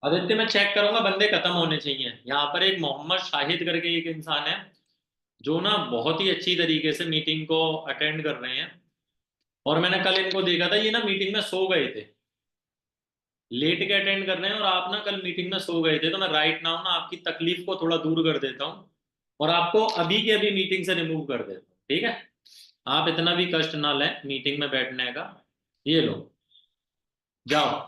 आदित्य मैं चेक करूंगा, बंदे खत्म होने चाहिए। यहाँ पर एक मोहम्मद शाहिद करके एक इंसान है जो ना बहुत ही अच्छी तरीके से मीटिंग को अटेंड कर रहे हैं। और मैंने कल इनको देखा था, ये ना मीटिंग में सो गए थे, लेट के अटेंड कर रहे हैं। और आप ना कल मीटिंग में सो गए थे, तो मैं राइट नाउ ना आपकी तकलीफ को थोड़ा दूर कर देता हूँ और आपको अभी के अभी मीटिंग से रिमूव कर देता हूँ, ठीक है? आप इतना भी कष्ट ना लें मीटिंग में बैठने का। ये लो, जाओ।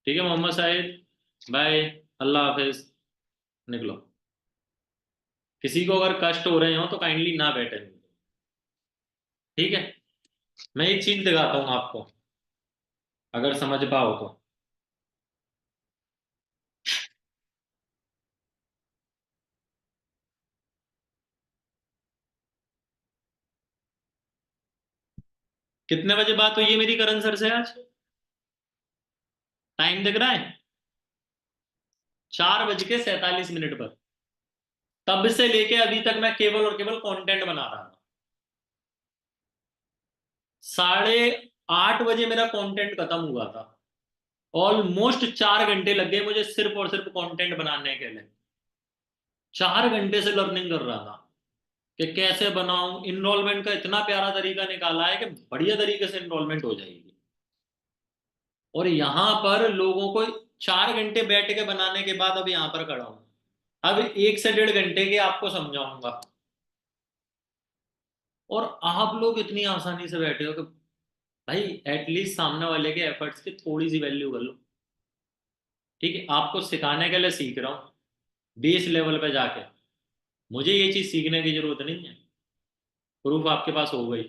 ठीक है मोहम्मद साहिद, बाय। अल्लाह हाफिज। निकलो। किसी को अगर कष्ट हो रहे हो तो काइंडली ना बैठे, ठीक है? मैं एक चीज दिखाता हूँ आपको, अगर समझ पाओ तो। कितने बजे बात हुई है मेरी करण सर से आज? टाइम दिख रहा है? 4:47 पर। तब से लेके अभी तक मैं केवल और केवल कंटेंट बना रहा था। 8:30 बजे मेरा कंटेंट खत्म हुआ था। ऑलमोस्ट 4 घंटे लग गए मुझे सिर्फ और सिर्फ कंटेंट बनाने के लिए। 4 घंटे से लर्निंग कर रहा था कि कैसे बनाऊं। इनरोलमेंट का इतना प्यारा तरीका निकाला है कि बढ़िया तरीके से इनरोलमेंट हो जाएगी। और यहाँ पर लोगों को 4 घंटे बैठ के बनाने के बाद अब यहाँ पर खड़ा हूं। अब 1 से 1.5 घंटे के आपको समझाऊंगा। और आप लोग इतनी आसानी से बैठे हो कि भाई एटलीस्ट सामने वाले के एफर्ट्स की थोड़ी सी वैल्यू कर लो। ठीक है, आपको सिखाने के लिए सीख रहा हूँ बेस लेवल पे जाके। मुझे ये चीज सीखने की जरूरत नहीं है, प्रूफ आपके पास हो गई।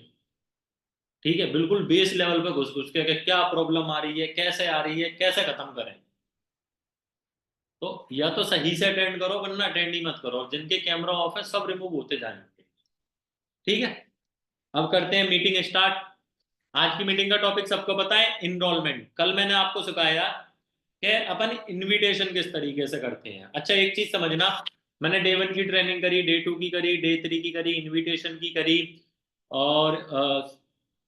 ठीक है, बिल्कुल बेस लेवल पे घुस घुस के कि क्या प्रॉब्लम आ रही है, कैसे आ रही है, कैसे खत्म करें। तो या तो सही से अटेंड करो, वरना अटेंड ही मत करो। और जिनके कैमरा ऑफ है सब रिमूव होते जाएंगे। ठीक है, अब करते हैं मीटिंग स्टार्ट। आज की मीटिंग का टॉपिक सबको पता है, इनरोलमेंट। कल मैंने आपको सिखाया कि अपन इनविटेशन किस तरीके से करते हैं। अच्छा एक चीज समझना, मैंने डे 1 की ट्रेनिंग करी, डे 2 की करी, डे 3 की करी, इनविटेशन की करी, और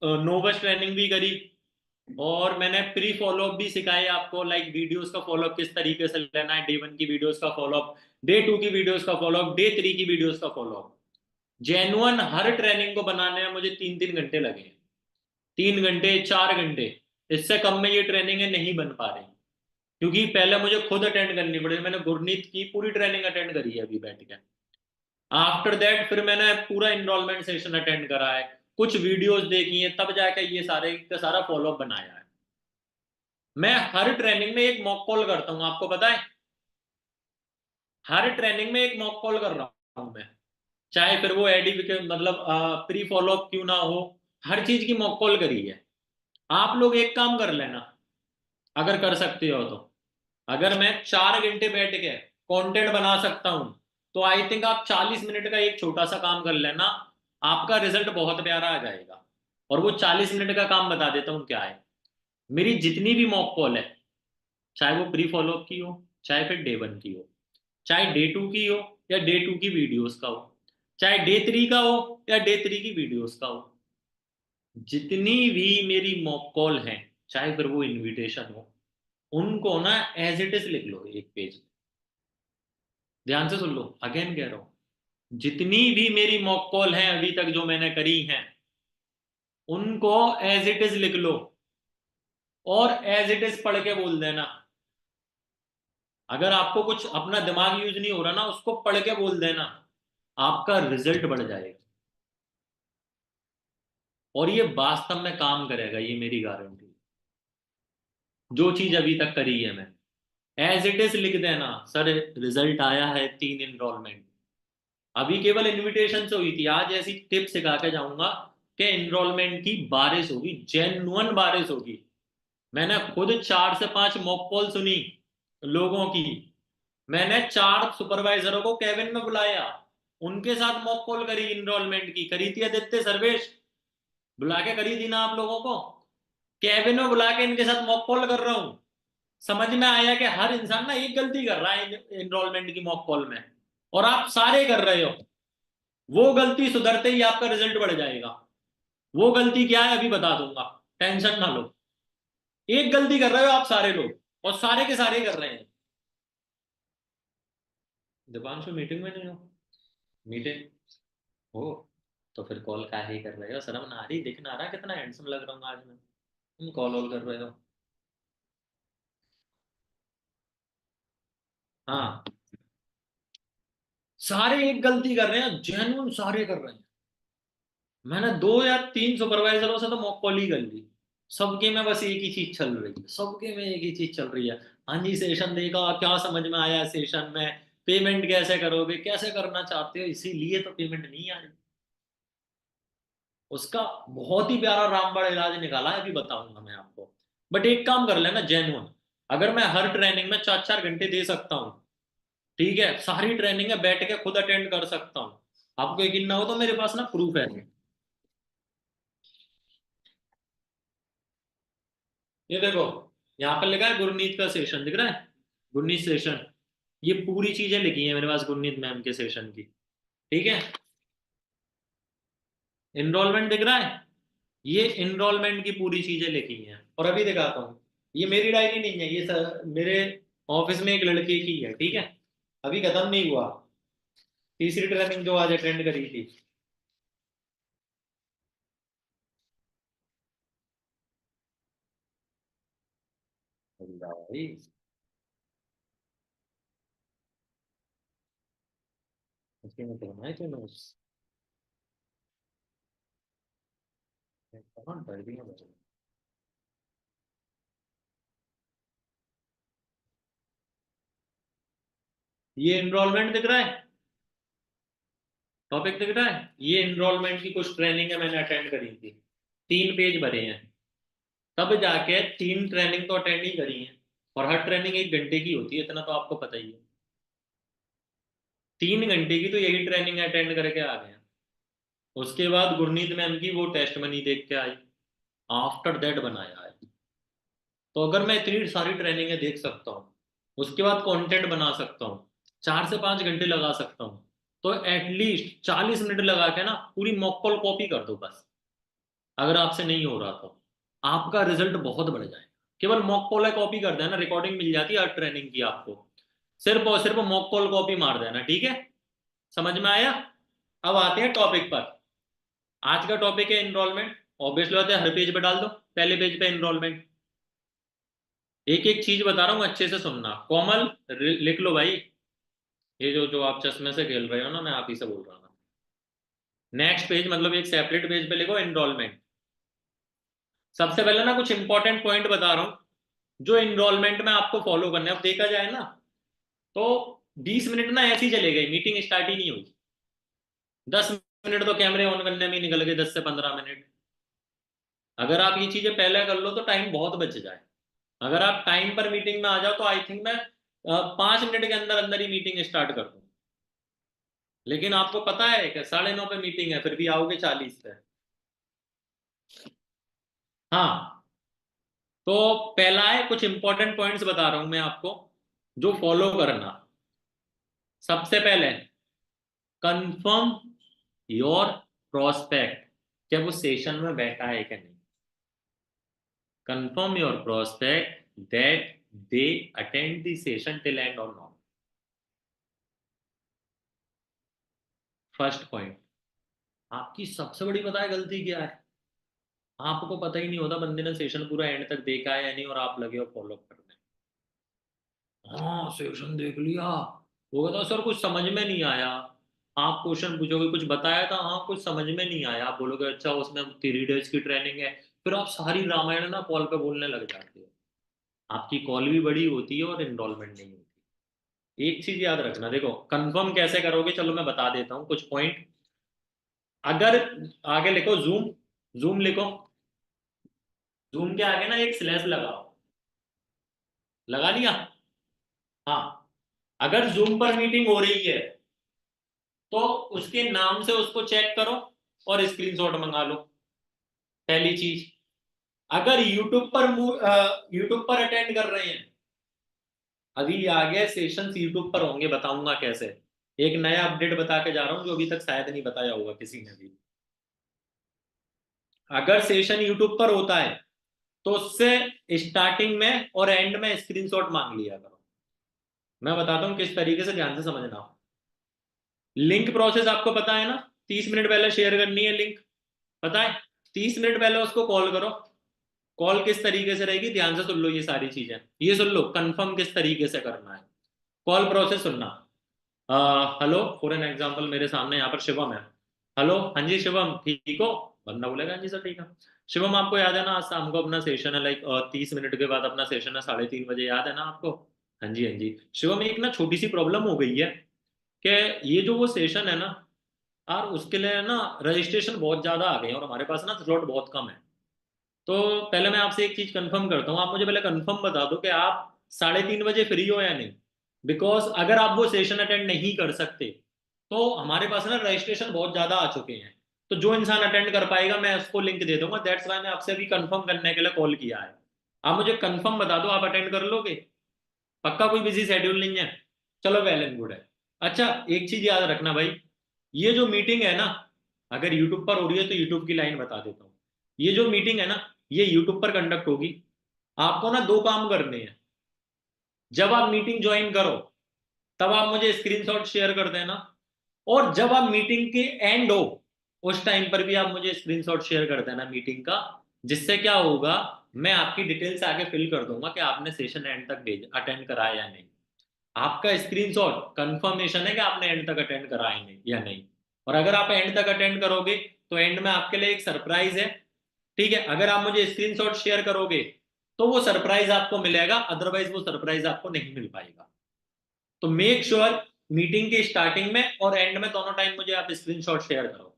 नोबस ट्रेनिंग भी करी। और मैंने प्री फॉलोअप भी सिखाई आपको, लाइक वीडियोस का फॉलोअप किस तरीके से लेना है। डे 1 की वीडियोस का फॉलोअप, डे 2 की वीडियोस का फॉलोअप, डे 3 की वीडियोस का फॉलोअप। जेन्युइन हर ट्रेनिंग को बनाने में मुझे 3-3 घंटे लगे। 3 घंटे, 4 घंटे। इससे कम में ये ट्रेनिंग नहीं बन पा रही, क्योंकि पहले मुझे खुद अटेंड करनी पड़ी। मैंने गुरनीत की पूरी ट्रेनिंग अटेंड करी है अभी बैठ के। आफ्टर दैट फिर मैंने पूरा इनरोलमेंट सेशन अटेंड करा है, कुछ वीडियोस देखी हैं, तब जाके ये सारे का सारा फॉलोअप बनाया है। मैं हर ट्रेनिंग में एक मॉक कॉल करता हूँ, आपको पता है? हर ट्रेनिंग में एक मॉक कॉल कर रहा हूँ मैं। चाहे फिर वो एडी मतलब प्री फॉलोअप क्यों ना हो, हर चीज की मॉक कॉल करी है। आप लोग एक काम कर लेना, अगर कर सकते हो तो। अगर मैं 4 घंटे बैठ के कंटेंट बना सकता हूं, तो आई थिंक आप 40 मिनट का एक छोटा सा काम कर लेना, आपका रिजल्ट बहुत प्यारा आ जाएगा। और वो 40 मिनट का काम बता देता हूँ क्या है। मेरी जितनी भी मॉक कॉल है, चाहे वो प्री फॉलोअप की हो, चाहे फिर डे 1 की हो, चाहे डे 2 की हो, या डे 2 की वीडियोस का हो, चाहे डे 3 का हो, या डे 3 की वीडियोस का हो, जितनी भी मेरी मॉक कॉल है, चाहे फिर वो इनविटेशन हो, उनको ना एज इट इज लिख लो एक पेज। ध्यान से सुन लो, अगेन कह रहा हूं, जितनी भी मेरी मॉक कॉल है अभी तक जो मैंने करी हैं, उनको एज इट इज लिख लो और एज इट इज पढ़ के बोल देना। अगर आपको कुछ अपना दिमाग यूज नहीं हो रहा ना, उसको पढ़ के बोल देना, आपका रिजल्ट बढ़ जाएगा। और ये वास्तव में काम करेगा, ये मेरी गारंटी। जो चीज अभी तक करी है मैंने, एज इट इज लिख देना। सर रिजल्ट आया है 3 इनरोलमेंट, अभी केवल इनविटेशन से हुई थी। आज ऐसी टिप सिखा के जाऊंगा कि इनरोलमेंट की बारिश होगी, जेन्युइन बारिश होगी। मैंने खुद 4 से 5 मॉक कॉल सुनी लोगों की। मैंने 4 सुपरवाइजरों को कैबिन में बुलाया, उनके साथ मॉक कॉल करी, इनरोलमेंट की करी थी। आदित्य सर्वेश बुला के करी थी ना आप लोगों को। कैबिन में बुला के इनके साथ मॉक कॉल कर रहा हूं। समझ में आया कि हर इंसान ना एक गलती कर रहा है इनरोलमेंट की मॉक कॉल में, और आप सारे कर रहे हो। वो गलती सुधरते ही आपका रिजल्ट बढ़ जाएगा। वो गलती क्या है अभी बता दूंगा, टेंशन ना लो। एक गलती कर रहे हो आप सारे लोग, और सारे के सारे कर रहे हैं। दीपांशु मीटिंग में नहीं हो? मीटिंग हो तो फिर कॉल का ही कर रहे हो? शर्म ना आ रही? दिख ना रहा कितना हैंडसम लग रहा हूँ आज मैं? तुम कॉल ऑल कर रहे हो? हाँ, सारे एक गलती कर रहे हैं, जेन्युइन सारे कर रहे हैं। मैंने 2 या 3 सुपरवाइजरों से तो मॉक कॉल ही कर ली। सबके में बस एक ही चीज चल रही है, सबके में एक ही चीज चल रही है। हाँ जी, सेशन देखा, क्या समझ में आया सेशन में? पेमेंट कैसे करोगे, कैसे करना चाहते हो, इसीलिए तो पेमेंट नहीं आ रही। उसका बहुत ही प्यारा रामबाण इलाज निकाला है, अभी बताऊंगा मैं आपको। बट एक काम कर लेना जेन्युइन। अगर मैं हर ट्रेनिंग में 4 4 घंटे दे सकता हूँ, ठीक है, सारी ट्रेनिंग है बैठ के खुद अटेंड कर सकता हूँ, आपको यकीन ना हो तो मेरे पास ना प्रूफ है। ये देखो, यहाँ पर लिखा है गुरनीत का सेशन, दिख रहा है? गुरनीत सेशन, ये पूरी चीजें लिखी है मेरे पास गुरनीत मैम के सेशन की। ठीक है, इनरोलमेंट दिख रहा है? ये इनरोलमेंट की पूरी चीजें लिखी हैं, और अभी दिखाता हूँ। ये मेरी डायरी नहीं है, ये मेरे ऑफिस में एक लड़के की है, ठीक है, अभी खत्म नहीं हुआ। तीसरी ट्रेनिंग जो आज अटेंड करी थी। अल्लाह भाई, उसके में तो है क्यों नोट्स? कहाँ कर दिया मुझे? ये इनरोलमेंट दिख रहा है? टॉपिक दिख रहा है? ये इनरोलमेंट की कुछ ट्रेनिंग है मैंने अटेंड करी थी, 3 पेज भरे हैं। तब जाके 3 ट्रेनिंग तो अटेंड ही करी है, और हर ट्रेनिंग 1 घंटे की होती है, इतना तो आपको पता ही है। 3 घंटे की तो यही ट्रेनिंग अटेंड करके आ गए हैं। उसके बाद गुरनीत मैम की वो टेस्ट मनी देख के आई, आफ्टर दैट बनाया है। तो अगर मैं इतनी सारी ट्रेनिंगें देख सकता हूँ, उसके बाद कंटेंट बना सकता हूँ, 4 से 5 घंटे लगा सकता हूँ, तो एटलीस्ट 40 मिनट लगा के ना पूरी मॉक कॉल कॉपी कर दो बस। अगर आपसे नहीं हो रहा तो आपका रिजल्ट बहुत बढ़ जाएगा। केवल मॉक कॉल कॉपी कर देना, रिकॉर्डिंग मिल जाती है हर ट्रेनिंग की आपको। सिर्फ और सिर्फ मॉक कॉल कॉपी मार देना, ठीक है? समझ में आया? अब आते हैं टॉपिक पर। आज का टॉपिक है इनरोलमेंट। ऑब्वियसली बात है, हर पेज पे डाल दो, पहले पेज पे इनरोलमेंट। एक एक चीज बता रहा हूँ, अच्छे से सुनना। कोमल, लिख लो भाई। ये जो जो आप चश्मे से खेल रहे हो ना, मैं आप ही से बोल रहा था। नेक्स्ट पेज मतलब एक सेपरेट पेज पे लिखो इनरोलमेंट। सबसे पहले ना कुछ इंपॉर्टेंट पॉइंट बता रहा हूँ जो इनरोलमेंट में आपको फॉलो करने हैं। अब देखा जाए ना तो 20 मिनट ना ऐसे ही चले गए, मीटिंग स्टार्ट ही नहीं हुई। 10 मिनट तो कैमरे ऑन करने में ही निकल गए, 10 से 15 मिनट। अगर आप ये चीजें पहले कर लो तो टाइम बहुत बच जाए। अगर आप टाइम पर मीटिंग में आ जाओ तो आई थिंक मैं 5 मिनट के अंदर अंदर ही मीटिंग स्टार्ट कर दूं। लेकिन आपको पता है कि 9:30 पे मीटिंग है, फिर भी आओगे 40 पे। हाँ, तो पहला है, कुछ इंपॉर्टेंट पॉइंट्स बता रहा हूं मैं आपको जो फॉलो करना। सबसे पहले, कंफर्म योर प्रोस्पेक्ट, क्या वो सेशन में बैठा है कि नहीं। Confirm your prospect that they attend the session till and और नॉट। First point. आपकी सबसे बड़ी पता है गलती क्या है? आपको पता ही नहीं होता बंदे ने सेशन पूरा एंड तक देखा है या नहीं, और आप लगे हो फॉलो करने। हाँ, सेशन देख लिया, वो कहता सर कुछ समझ में नहीं आया। आप क्वेश्चन पूछोगे कुछ बताया था, हाँ कुछ समझ में नहीं आया, आप बोलोगे अच्छा उसमें 3 डेज की ट्रेनिंग है। फिर आप सारी रामायण ना कॉल पे बोलने लग जाते हो। आपकी कॉल भी बड़ी होती है और इनरोलमेंट नहीं होती। एक चीज याद रखना, देखो कंफर्म कैसे करोगे, चलो मैं बता देता हूँ कुछ पॉइंट। अगर आगे लिखो जूम, जूम लिखो। जूम के आगे ना एक स्लैश लगाओ। लगा लिया? हाँ, अगर जूम पर मीटिंग हो रही है तो उसके नाम से उसको चेक करो और स्क्रीनशॉट मंगा लो। पहली चीज। अगर यूट्यूब पर अटेंड कर रहे हैं, अभी आगे सेशन यूट्यूब पर होंगे, बताऊंगा कैसे। एक नया अपडेट बता के जा रहा हूँ जो अभी तक शायद नहीं बताया होगा किसी ने भी। अगर सेशन यूट्यूब पर होता है तो उससे स्टार्टिंग में और एंड में स्क्रीनशॉट मांग लिया करो। मैं बताता हूँ किस तरीके से, ध्यान से समझना। लिंक प्रोसेस आपको पता है ना, 30 मिनट पहले शेयर करनी है लिंक, पता है? 30 मिनट पहले उसको कॉल करो। कॉल किस तरीके से रहेगी, ध्यान से सुन लो, ये सारी चीजें ये सुन लो, कंफर्म किस तरीके से करना है। कॉल प्रोसेस सुनना। हेलो, फॉर एन एग्जांपल मेरे सामने यहाँ पर शिवम है। हेलो, हाँ जी शिवम, ठीक हो? बंदा बोलेगा हाँ जी सर ठीक है। शिवम, आपको याद है ना आज शाम को अपना सेशन है, लाइक 30 मिनट के बाद अपना सेशन है 3:30 बजे, याद है ना आपको? हाँ जी हाँ जी। शिवम, एक ना छोटी सी प्रॉब्लम हो गई है कि ये जो वो सेशन है ना, और उसके लिए ना रजिस्ट्रेशन बहुत ज्यादा आ गए हैं और हमारे पास ना स्लॉट बहुत कम है। तो पहले मैं आपसे एक चीज कंफर्म करता हूँ, आप मुझे पहले कंफर्म बता दो कि आप 3:30 बजे फ्री हो या नहीं। बिकॉज अगर आप वो सेशन अटेंड नहीं कर सकते तो हमारे पास ना रजिस्ट्रेशन बहुत ज्यादा आ चुके हैं। तो जो इंसान अटेंड कर पाएगा मैं उसको लिंक दे दूंगा, दैट्स वाई मैं आपसे भी कंफर्म करने के लिए कॉल किया है। आप मुझे कंफर्म बता दो, आप अटेंड कर लोगे? पक्का कोई बिजी शेड्यूल नहीं है? चलो वेल एंड गुड है। अच्छा, एक चीज याद रखना भाई, ये जो मीटिंग है ना, अगर यूट्यूब पर हो रही है तो यूट्यूब की लाइन बता देता हूँ। ये जो मीटिंग है ना, ये यूट्यूब पर कंडक्ट होगी। आपको ना दो काम करने हैं। जब आप मीटिंग ज्वाइन करो तब आप मुझे स्क्रीनशॉट शेयर कर देना, और जब आप मीटिंग के एंड हो उस टाइम पर भी आप मुझे स्क्रीनशॉट शेयर कर देना मीटिंग का। जिससे क्या होगा, मैं आपकी डिटेल्स आगे फिल कर दूंगा कि आपने सेशन एंड तक भेज अटेंड करा या नहीं। आपका स्क्रीनशॉट कंफर्मेशन है कि आपने एंड तक अटेंड करा है नहीं या नहीं। और अगर आप एंड तक अटेंड करोगे तो एंड में आपके लिए एक सरप्राइज है। ठीक है, अगर आप मुझे स्क्रीनशॉट शेयर करोगे तो वो सरप्राइज आपको मिलेगा, अदरवाइज वो सरप्राइज आपको नहीं मिल पाएगा। तो मेक श्योर मीटिंग के स्टार्टिंग में और एंड में दोनों टाइम मुझे आप स्क्रीनशॉट शेयर करो।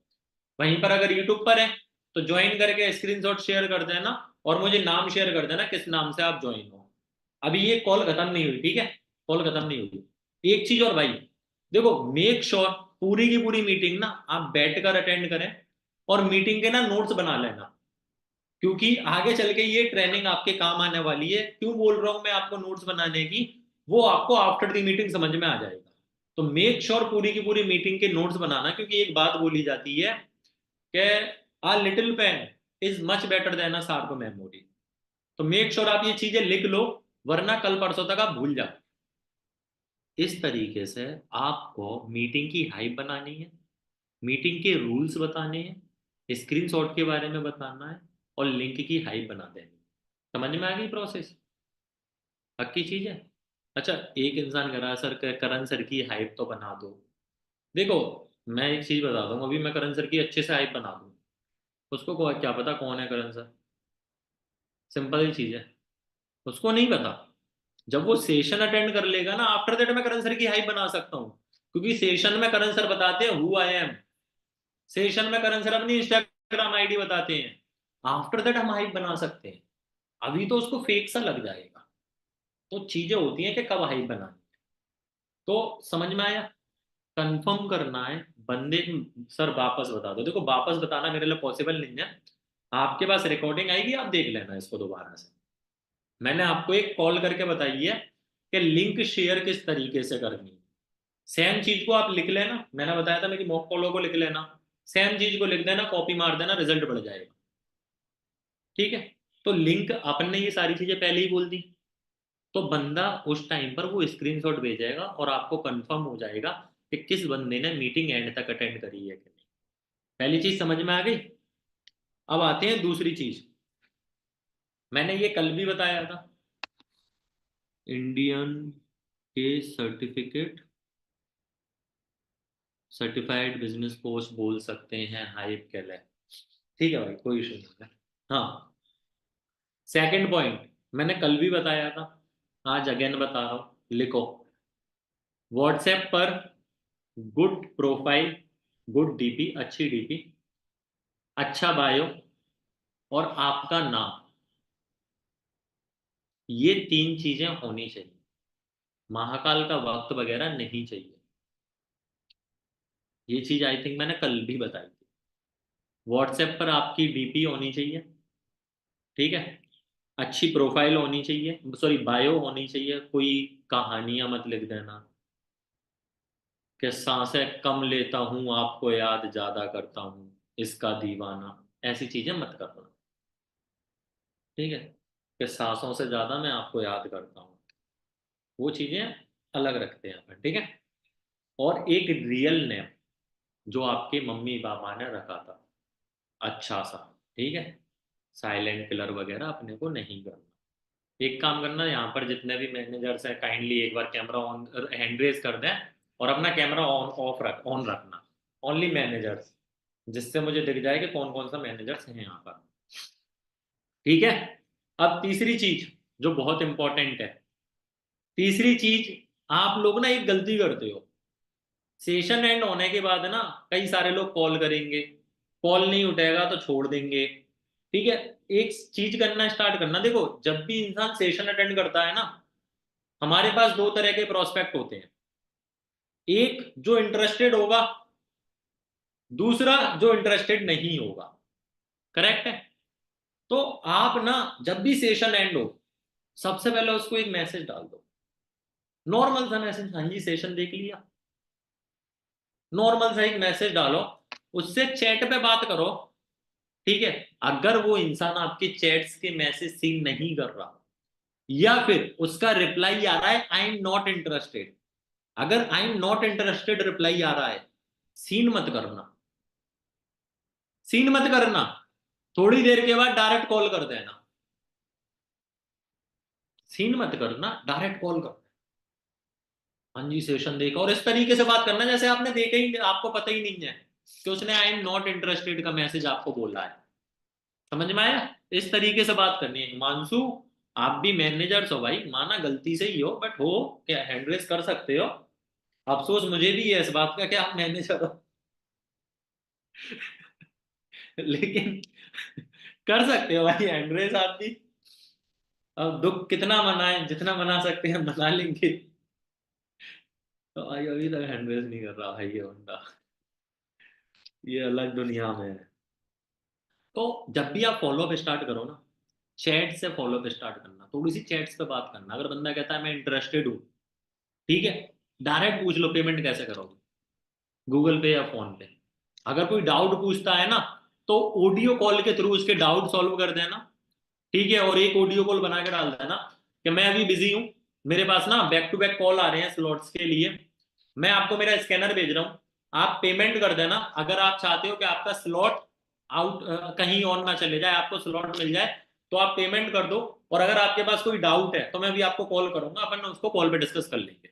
वहीं पर अगर यूट्यूब पर है तो ज्वाइन करके स्क्रीनशॉट शेयर कर देना, और मुझे नाम शेयर कर देना किस नाम से आप ज्वाइन हो। अभी ये कॉल खत्म नहीं हुई, ठीक है? कॉल खत्म नहीं हुई। एक चीज और भाई, देखो, मेक श्योर पूरी की पूरी मीटिंग ना आप बैठकर अटेंड करें, और मीटिंग के ना नोट्स बना लेना। क्योंकि आगे चल के ये ट्रेनिंग आपके काम आने वाली है। क्यों बोल रहा हूं मैं आपको नोट्स बनाने की, वो आपको आफ्टर द मीटिंग समझ में आ जाएगा। तो मेक श्योर पूरी की पूरी मीटिंग के नोट्स बनाना, क्योंकि एक बात बोली जाती है कि आ little pain is much better than a sharp memory. तो मेक श्योर आप ये चीजें लिख लो, वरना कल परसों तक आप भूल जाओ। इस तरीके से आपको मीटिंग की हाइप बनानी है, मीटिंग के रूल्स बताने हैं, स्क्रीनशॉट के बारे में बताना है, और लिंक की हाइप बना देनी है। समझ में आ गई प्रोसेस? पक्की चीज है। अच्छा, एक इंसान कह रहा है सर करण सर की हाइप तो बना दो। देखो, मैं एक चीज बता दूं, अभी मैं करण सर की अच्छे से हाइप बना दूं, उसको क्या पता कौन है करण सर? सिंपल ही चीज है, उसको नहीं पता। जब वो सेशन अटेंड कर लेगा ना, आफ्टर दैट मैं करण सर की हाइप बना सकता हूँ। क्योंकि सेशन में करण सर बताते हैं हु आई एम, सेशन में करण सर अपनी इंस्टाग्राम आईडी बताते हैं। आफ्टर दैट हम हाइप बना सकते हैं। अभी तो उसको फेक सा लग जाएगा। तो चीजें होती हैं कि कब हाइप बनानी। तो समझ में आया? कंफर्म करना है बंदे। सर वापस बता दो, देखो वापस बताना मेरे लिए पॉसिबल नहीं है। आपके पास रिकॉर्डिंग आएगी, आप देख लेना इसको दोबारा से। मैंने आपको एक कॉल करके बताई है कि लिंक शेयर किस तरीके से करनी है। सेम चीज को आप लिख लेना, मैंने बताया था मेरी मॉक कॉलों को लिख लेना। सेम चीज को लिख देना, कॉपी मार देना, रिजल्ट बढ़ जाएगा। ठीक है? तो लिंक अपन ने ये सारी चीजें पहले ही बोल दी, तो बंदा उस टाइम पर वो स्क्रीनशॉट भेजेगा और आपको कंफर्म हो जाएगा कि किस बंदे ने मीटिंग एंड तक अटेंड करी है कि नहीं। पहली चीज समझ में आ गई। अब आते हैं दूसरी चीज। मैंने ये कल भी बताया था, इंडियन के सर्टिफिकेट सर्टिफाइड बिजनेस कोच बोल सकते हैं हाइप के लिए। ठीक है भाई, कोई इशू नहीं है। हाँ, सेकंड पॉइंट मैंने कल भी बताया था, आज अगेन बता रहा हूँ, लिखो। व्हाट्सएप पर गुड प्रोफाइल, गुड डीपी, अच्छी डीपी, अच्छा बायो, और आपका नाम, ये तीन चीजें होनी चाहिए। महाकाल का वक्त वगैरह नहीं चाहिए। ये चीज आई थिंक मैंने कल भी बताई थी। व्हाट्सएप पर आपकी डीपी होनी चाहिए, ठीक है? अच्छी प्रोफाइल होनी चाहिए, सॉरी बायो होनी चाहिए, कोई कहानियां मत लिख देना कि सांसें कम लेता हूं आपको याद ज्यादा करता हूं, इसका दीवाना, ऐसी चीजें मत करना। ठीक है, कि सांसों से ज्यादा मैं आपको याद करता हूँ, वो चीजें अलग रखते हैं अपन, ठीक है। और एक रियल नेम जो आपके मम्मी पापा ने रखा था, अच्छा सा, ठीक है, साइलेंट किलर वगैरह अपने को नहीं करना। एक काम करना, यहाँ पर जितने भी मैनेजर्स हैं काइंडली एक बार कैमरा ऑन, हैंड रेज कर दें, और अपना कैमरा ऑन ऑफ रख ऑन रखना, ओनली मैनेजर्स, जिससे मुझे दिख जाए कि कौन कौन सा मैनेजर्स हैं यहाँ पर, ठीक है। अब तीसरी चीज जो बहुत इंपॉर्टेंट है, तीसरी चीज, आप लोग ना एक गलती करते हो, सेशन एंड होने के बाद ना कई सारे लोग कॉल करेंगे, कॉल नहीं उठेगा तो छोड़ देंगे, ठीक है। एक चीज करना स्टार्ट करना, देखो जब भी इंसान सेशन अटेंड करता है ना, हमारे पास दो तरह के प्रोस्पेक्ट होते हैं, एक जो इंटरेस्टेड होगा, दूसरा जो इंटरेस्टेड नहीं होगा, करेक्ट है। तो आप ना जब भी सेशन एंड हो, सबसे पहले उसको एक मैसेज डाल दो, नॉर्मल सा मैसेज, हाँ जी सेशन देख लिया, नॉर्मल सा एक मैसेज डालो, उससे चैट पे बात करो, ठीक है। अगर वो इंसान आपके चैट्स के मैसेज सीन नहीं कर रहा, या फिर उसका रिप्लाई आ रहा है आई एम नॉट इंटरेस्टेड, अगर I am not interested reply आ रहा है, सीन मत करना, सीन मत करना, थोड़ी देर के बाद डायरेक्ट कॉल कर देना, सीन मत करना, डायरेक्ट कॉल कर, हाँ जी सेशन देखा, और इस तरीके से बात करना जैसे आपने देखा ही, आपको पता ही नहीं है कि उसने आई एम नॉट इंटरेस्टेड का मैसेज आपको बोला है, समझ में आया। इस तरीके से बात करनी है हिमांशु, आप भी मैनेजर्स हो भाई, माना गलती से ही हो बट हो, क्या हैंडरेस कर सकते हो, अफसोस मुझे भी है इस बात का कि आप मैनेजर हो लेकिन कर सकते हो भाई हैंडरेस आप भी, अब दुख कितना मनाए, जितना मना सकते हैं मना लेंगे। तो भाई अभी तक हैंडरेस नहीं कर रहा भाई ये बंदा, ये अलग दुनिया में है। तो जब भी आप फॉलो अप स्टार्ट करो ना, चैट से फॉलो अप स्टार्ट करना, थोड़ी सी चैट्स पे बात करना, अगर बंदा कहता है मैं इंटरेस्टेड हूँ, ठीक है, डायरेक्ट पूछ लो पेमेंट कैसे करोगे, गूगल पे या फोन पे। अगर कोई डाउट पूछता है ना, तो ऑडियो कॉल के थ्रू उसके डाउट सॉल्व कर देना, ठीक है। और एक ऑडियो कॉल बना के डाल देना कि मैं अभी बिजी हूँ, मेरे पास ना बैक टू बैक कॉल आ रहे हैं स्लॉट्स के लिए, मैं आपको मेरा स्कैनर भेज रहा हूँ, आप पेमेंट कर देना, अगर आप चाहते हो कि आपका स्लॉट आउट कहीं और ना चले जाए, आपको स्लॉट मिल जाए, तो आप पेमेंट कर दो, और अगर आपके पास कोई डाउट है तो मैं भी आपको कॉल करूंगा, अपन उसको कॉल पे डिस्कस कर लेंगे।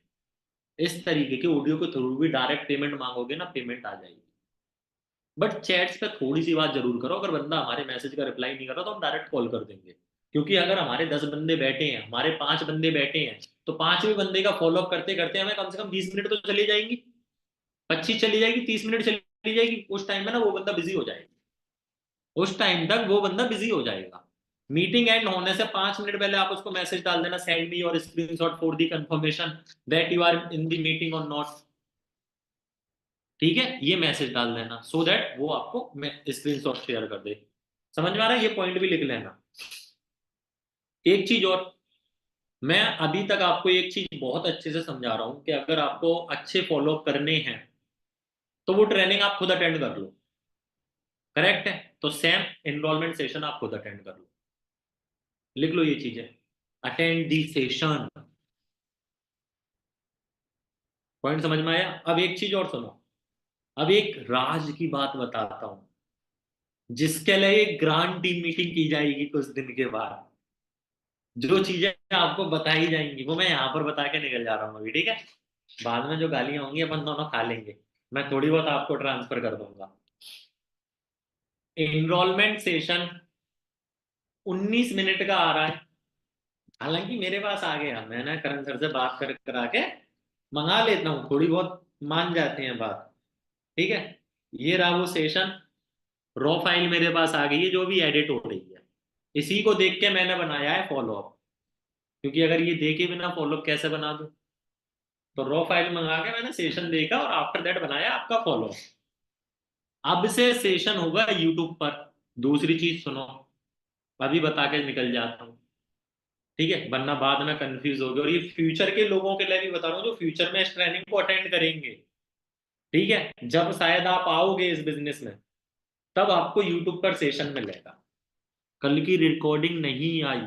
इस तरीके के ऑडियो के थ्रू भी डायरेक्ट पेमेंट मांगोगे ना, पेमेंट आ जाएगी। बट चैट्स पे थोड़ी सी बात जरूर करो, अगर बंदा हमारे मैसेज का रिप्लाई नहीं कर रहा तो हम डायरेक्ट कॉल कर देंगे, क्योंकि अगर हमारे 10 बंदे बैठे हैं, हमारे 5 बंदे बैठे हैं, तो पांचवें बंदे का फॉलोअप करते करते हमें कम से कम 20 मिनट तो चली जाएंगी, 25 चली जाएगी, 30 मिनट चली जाएगी, उस टाइम में ना वो बंदा बिजी हो जाएगा, उस टाइम तक वो बंदा बिजी हो जाएगा। मीटिंग एंड होने से 5 मिनट पहले आप उसको मैसेज डाल देना, सेंड मी और screenshot for the confirmation that you are in the meeting और नॉट, ठीक है, ये मैसेज डाल देना सो दैट वो आपको स्क्रीनशॉट शेयर कर दे। समझ में आ रहा है, ये पॉइंट भी लिख लेना। एक चीज और, मैं अभी तक आपको एक चीज बहुत अच्छे से समझा रहा हूं कि अगर आपको अच्छे फॉलो करने हैं तो वो ट्रेनिंग आप खुद अटेंड कर लो, करेक्ट है। तो सेम एनरोलमेंट सेशन आप खुद अटेंड कर लो, लिख लो ये चीजें, अटेंड दी सेशन, पॉइंट समझ में आया। अब एक चीज और सुनो, अब एक राज की बात बताता हूं, जिसके लिए एक ग्रांड टीम मीटिंग की जाएगी कुछ दिन के बाद, जो चीजें आपको बताई जाएंगी वो मैं यहाँ पर बता के निकल जा रहा हूँ अभी, ठीक है। बाद में जो गालियां होंगी अपन दोनों खा लेंगे, मैं थोड़ी बहुत आपको ट्रांसफर कर दूंगा। एनरोलमेंट सेशन 19 मिनट का आ रहा है, हालांकि मेरे पास आ गया, मैंने करण सर से बात कर करा के मंगा लेता हूँ, थोड़ी बहुत मान जाते हैं बात, ठीक है। ये रहा वो सेशन, रॉ फाइल मेरे पास आ गई है जो भी एडिट हो रही है, इसी को देख के मैंने बनाया है फॉलो अप, क्योंकि अगर ये देखे बिना फॉलो अप कैसे बना दूं। तो रॉ फाइल मंगा के मैंने सेशन देखा और आफ्टर दैट बनाया आपका फॉलो। अब से सेशन होगा यूट्यूब पर, दूसरी चीज सुनो, अभी बता के निकल जाता हूँ, ठीक है, वरना बाद में कंफ्यूज हो गए, और ये फ्यूचर के लोगों के लिए भी बता रहा हूँ जो फ्यूचर में इस ट्रेनिंग को अटेंड करेंगे, ठीक है। जब शायद आप आओगे इस बिजनेस में, तब आपको यूट्यूब पर सेशन मिलेगा, कल की रिकॉर्डिंग नहीं आई,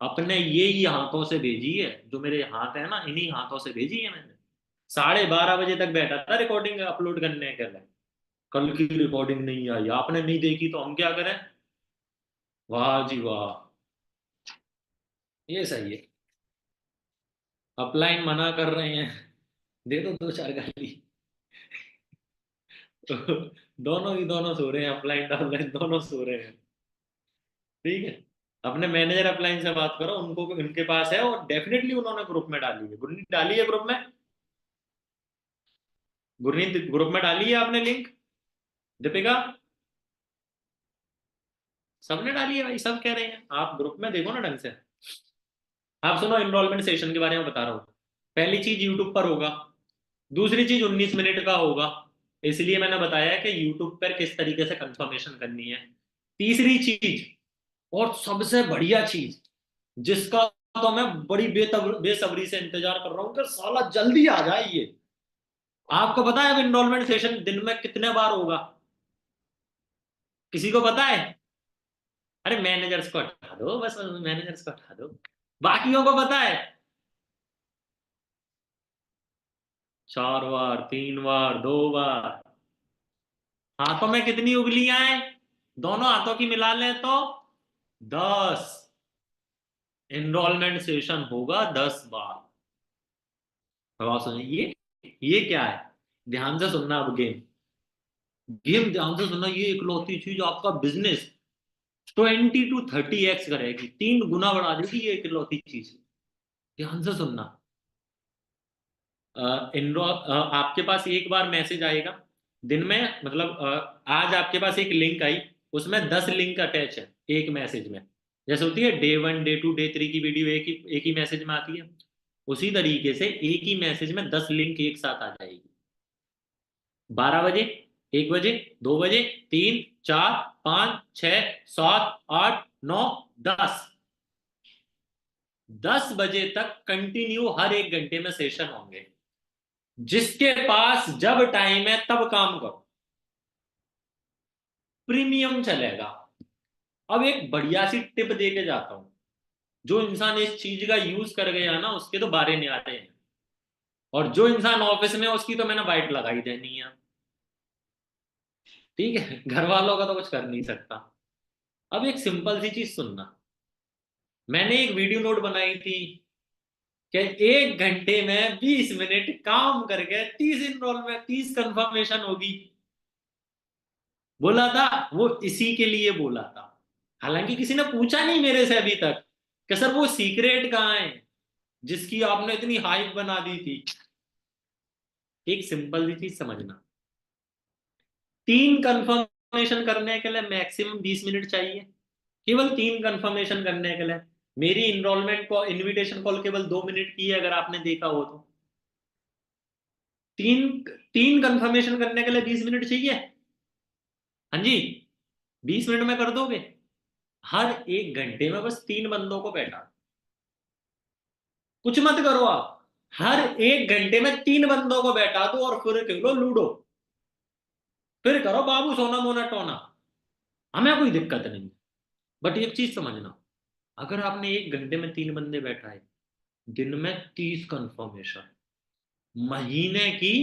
अपने यही हाथों से भेजी है, जो मेरे हाथ है ना, इन्हीं हाथों से भेजी है मैंने। 12:30 बजे तक बैठा था रिकॉर्डिंग अपलोड करने के लिए, कल की रिकॉर्डिंग नहीं आई, आपने नहीं देखी तो हम क्या करें। वाह जी वाह, ये सही है। अपलाइन मना कर रहे हैं, दे दो दो चार गाली। दोनों ही दोनों सो रहे हैं, अपलाइन डाउनलाइन दोनों सो रहे हैं। ठीक है, अपने मैनेजर अपलाइन से बात करो, उनको उनके पास है, और डेफिनेटली उन्होंने ग्रुप में डाली है, गुरनीत डाली है ग्रुप में। गुरनीत ग्रुप में डाली है आपने लिंक, दीपिका, सबने डाली है भाई, सब कह रहे हैं, आप ग्रुप में देखो ना ढंग से। आप सुनो, इनरोलमेंट सेशन के बारे में बता रहा हूँ। पहली चीज यूट्यूब पर होगा, दूसरी चीज 19 मिनट का होगा, इसलिए मैंने बताया कि यूट्यूब पर किस तरीके से कंफर्मेशन करनी है। तीसरी चीज, और सबसे बढ़िया चीज, जिसका तो मैं बड़ी बेसब्री से इंतजार कर रहा हूं कि साला जल्दी आ जाए ये। आपको पता है अब इनरोलमेंट सेशन दिन में कितने बार होगा? किसी को पता है? अरे मैनेजर्स को हटा दो बस, मैनेजर्स को हटा दो, बाकियों को पता है। 4 बार, 3 बार, 2 बार। हाथों में कितनी उंगलियां हैं? दोनों हाथों की मिला लें तो 10। एनरोलमेंट सेशन होगा 10 बार। अब आप सुनिए, ये क्या है, ध्यान से सुनना अब गेम। गेम ध्यान से सुनना, ये इकलौती चीज आपका बिजनेस 20 to 30x करेगी, 3 गुना बढ़ा देगी ये इकलौती चीज। ध्यान से सुनना। आपके पास एक बार मैसेज आएगा दिन में, मतलब आज आपके पास एक लिंक आई, उसमें 10 लिंक अटैच है एक मैसेज में। जैसे होती है डे 1, डे 2, डे 3 की वीडियो एक ही मैसेज में आती है, उसी तरीके से एक ही मैसेज में 10 लिंक एक साथ आ जाएगी। 12 बजे, 1 बजे, 2 बजे, 3, 4, 5, 6, 7, 8, 9, 10। 10 बजे तक कंटिन्यू हर एक घंटे में सेशन होंगे। जिसके पास जब टाइम है तब काम करो, प्रीमियम चलेगा। अब एक बढ़िया सी टिप दे के जाता हूं, जो इंसान इस चीज का यूज कर गया ना उसके तो बारे नहीं आते हैं, और जो इंसान ऑफिस में है उसकी तो मैंने वाइट लगाई देनी है। ठीक है, घर वालों का तो कुछ कर नहीं सकता। अब एक सिंपल सी चीज सुनना, मैंने एक वीडियो नोट बनाई थी कि 1 घंटे में 20 मिनट काम करके 30 एनरोलमेंट, 30 कंफर्मेशन होगी। बोला था, वो इसी के लिए बोला था। हालांकि किसी ने पूछा नहीं मेरे से अभी तक कि सर वो सीक्रेट कहाँ है जिसकी आपने इतनी हाइप बना दी थी। एक सिंपल सी चीज समझना, 3 कंफर्मेशन करने के लिए मैक्सिमम 20 मिनट चाहिए, केवल 3 कंफर्मेशन करने के लिए। मेरी इनरोलमेंट को इनविटेशन कॉल केवल 2 मिनट की है, अगर आपने देखा हो तो। तीन तीन कंफर्मेशन करने के लिए 20 मिनट चाहिए। हाँ जी, 20 मिनट में कर दोगे। हर एक घंटे में बस 3 बंदों को बैठा, कुछ मत करो आप, हर एक घंटे में 3 बंदों को बैठा दो और फिर खेलो लूडो, फिर करो बाबू सोना मोना टोना, हमें कोई दिक्कत नहीं। बट एक चीज समझना, अगर आपने एक घंटे में 3 बंदे बैठाए, दिन में 30 कंफर्मेशन, महीने की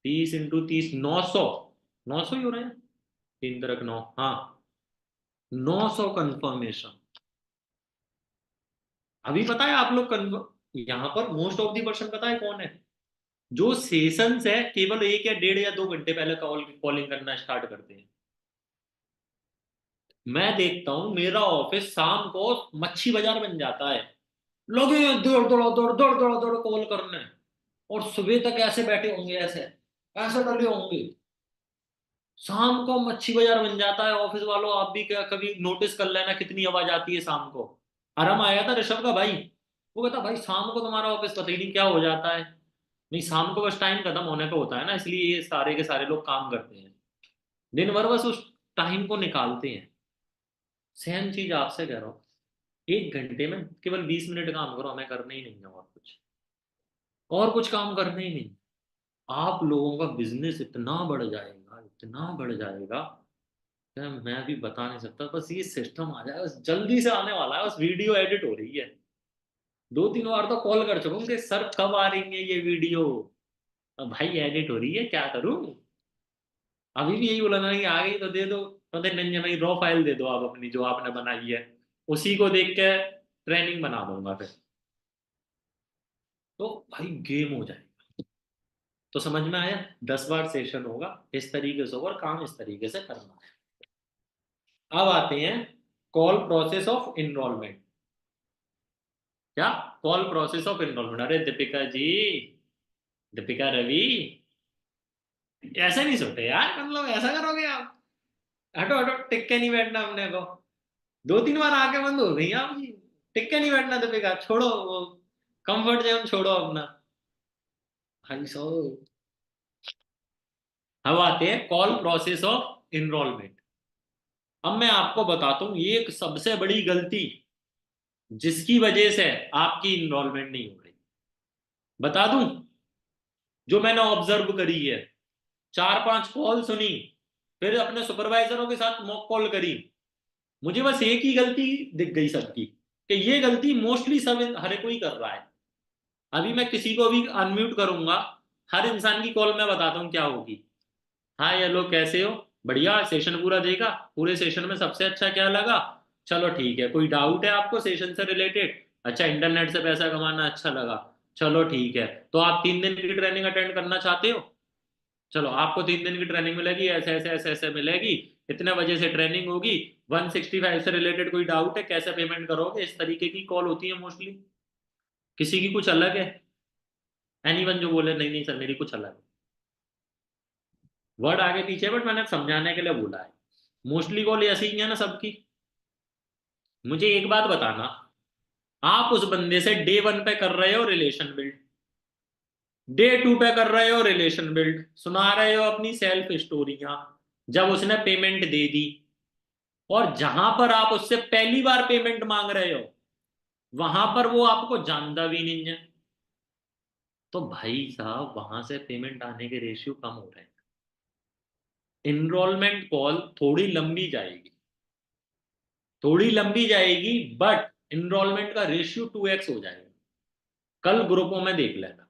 30 × 30, 900, 900 ही हो रहे हैं, 3 × 9, हाँ, 900 कंफर्मेशन। अभी पता है आप लोग यहाँ पर मोस्ट ऑफ दी पर्सन पता है कौन है? जो सेशंस है केवल 1 या 1.5 या 2 घंटे पहले कॉलिंग करना स्टार्ट करते हैं। मैं देखता हूं मेरा ऑफिस शाम को मच्छी बाजार बन जाता है, लोग ये दौड़ दौड़ दौड़ दौड़ दौड़ दौड़ कॉल करने, और सुबह तक ऐसे बैठे होंगे, ऐसे ऐसे डले होंगे। शाम को मच्छी बाजार बन जाता है ऑफिस वालों, आप भी क्या कभी नोटिस कर लेना कितनी आवाज आती है शाम को। आराम आया था ऋषभ का भाई, वो कहता भाई शाम को तुम्हारा ऑफिस पता ही नहीं क्या हो जाता है। नहीं, शाम को बस टाइम खत्म होने पे होता है ना, इसलिए ये सारे के सारे लोग काम करते हैं, दिन भर बस उस टाइम को निकालते हैं। सेम चीज आपसे कह रहा हूँ, 1 घंटे में केवल 20 मिनट काम करो, हमें करना ही नहीं है और कुछ, और कुछ काम करना ही नहीं। आप लोगों का बिजनेस इतना बढ़ जाएगा, इतना बढ़ जाएगा यार मैं अभी बता नहीं सकता, बस ये सिस्टम आ जाए, बस जल्दी से आने वाला है, बस वीडियो एडिट हो रही है। 2-3 बार तो कॉल कर चुका हूँ कि सर कब आ रही है ये वीडियो। अब भाई एडिट हो रही है, क्या करूँ। अभी भी यही बोला ना कि आ गई तो दे दो, मतलब नहीं भाई रॉ फाइल दे दो आप अपनी जो आपने बनाई है, उसी को देख के ट्रेनिंग बना दूंगा फिर। तो भाई गेम हो जाए। तो समझ में आया, 10 बार सेशन होगा, इस तरीके से होगा और काम इस तरीके से करना है। अब आते हैं कॉल प्रोसेस ऑफ इनरोलमेंट। क्या? Call process of enrollment. अरे दीपिका जी, दीपिका रवि, ऐसे नहीं सोते यार, मतलब ऐसा करोगे आप? हटो हटो, टिक के नहीं बैठना अपने को। 2-3 बार आके बंद हो गई आप जी। टिक के नहीं बैठना दीपिका, छोड़ो वो कंफर्ट जोन छोड़ो अपना। भाई साहब, अब आते हैं कॉल प्रोसेस ऑफ इनरोलमेंट। अब मैं आपको बताता हूँ एक सबसे बड़ी गलती जिसकी वजह से आपकी इनरोलमेंट नहीं हो रही, बता दूं, जो मैंने ऑब्जर्व करी है। 4-5 कॉल सुनी, फिर अपने सुपरवाइजरों के साथ मॉक कॉल करी, मुझे बस एक ही गलती दिख गई सबकी, कि ये गलती मोस्टली सब हर कोई कर रहा है। अभी मैं किसी को भी अनम्यूट करूंगा, हर इंसान की कॉल मैं बताता हूँ क्या होगी। हाय हेलो कैसे हो, बढ़िया, सेशन पूरा देखा, पूरे सेशन में सबसे अच्छा क्या लगा, चलो ठीक है, कोई डाउट है आपको सेशन से रिलेटेड, अच्छा इंटरनेट से पैसा कमाना अच्छा लगा, चलो ठीक है, तो आप 3 दिन की ट्रेनिंग अटेंड करना चाहते हो, चलो आपको 3 दिन की ट्रेनिंग मिलेगी, ऐसे ऐसे ऐसे ऐसे मिलेगी, इतने बजे से ट्रेनिंग होगी, 165 से रिलेटेड कोई डाउट है, कैसे पेमेंट करोगे, इस तरीके की कॉल होती है मोस्टली। किसी की कुछ अलग है, एनीवन जो बोले नहीं नहीं सर मेरी कुछ अलग है, वर्ड आगे पीछे है, बट मैंने समझाने के लिए बोला है। मोस्टली कॉल ऐसी ही है ना सबकी। मुझे एक बात बताना, आप उस बंदे से डे 1 पे कर रहे हो रिलेशन बिल्ड, डे 2 पे कर रहे हो रिलेशन बिल्ड, सुना रहे हो अपनी सेल्फ स्टोरियां, जब उसने पेमेंट दे दी, और जहां पर आप उससे पहली बार पेमेंट मांग रहे हो वहां पर वो आपको जानता भी नहीं है, तो भाई साहब वहां से पेमेंट आने के रेशियो कम हो रहे हैं। इनरोलमेंट कॉल थोड़ी लंबी जाएगी, थोड़ी लंबी जाएगी, बट इनरोलमेंट का रेशियो 2x हो जाएगा। कल ग्रुपों में देख लेना।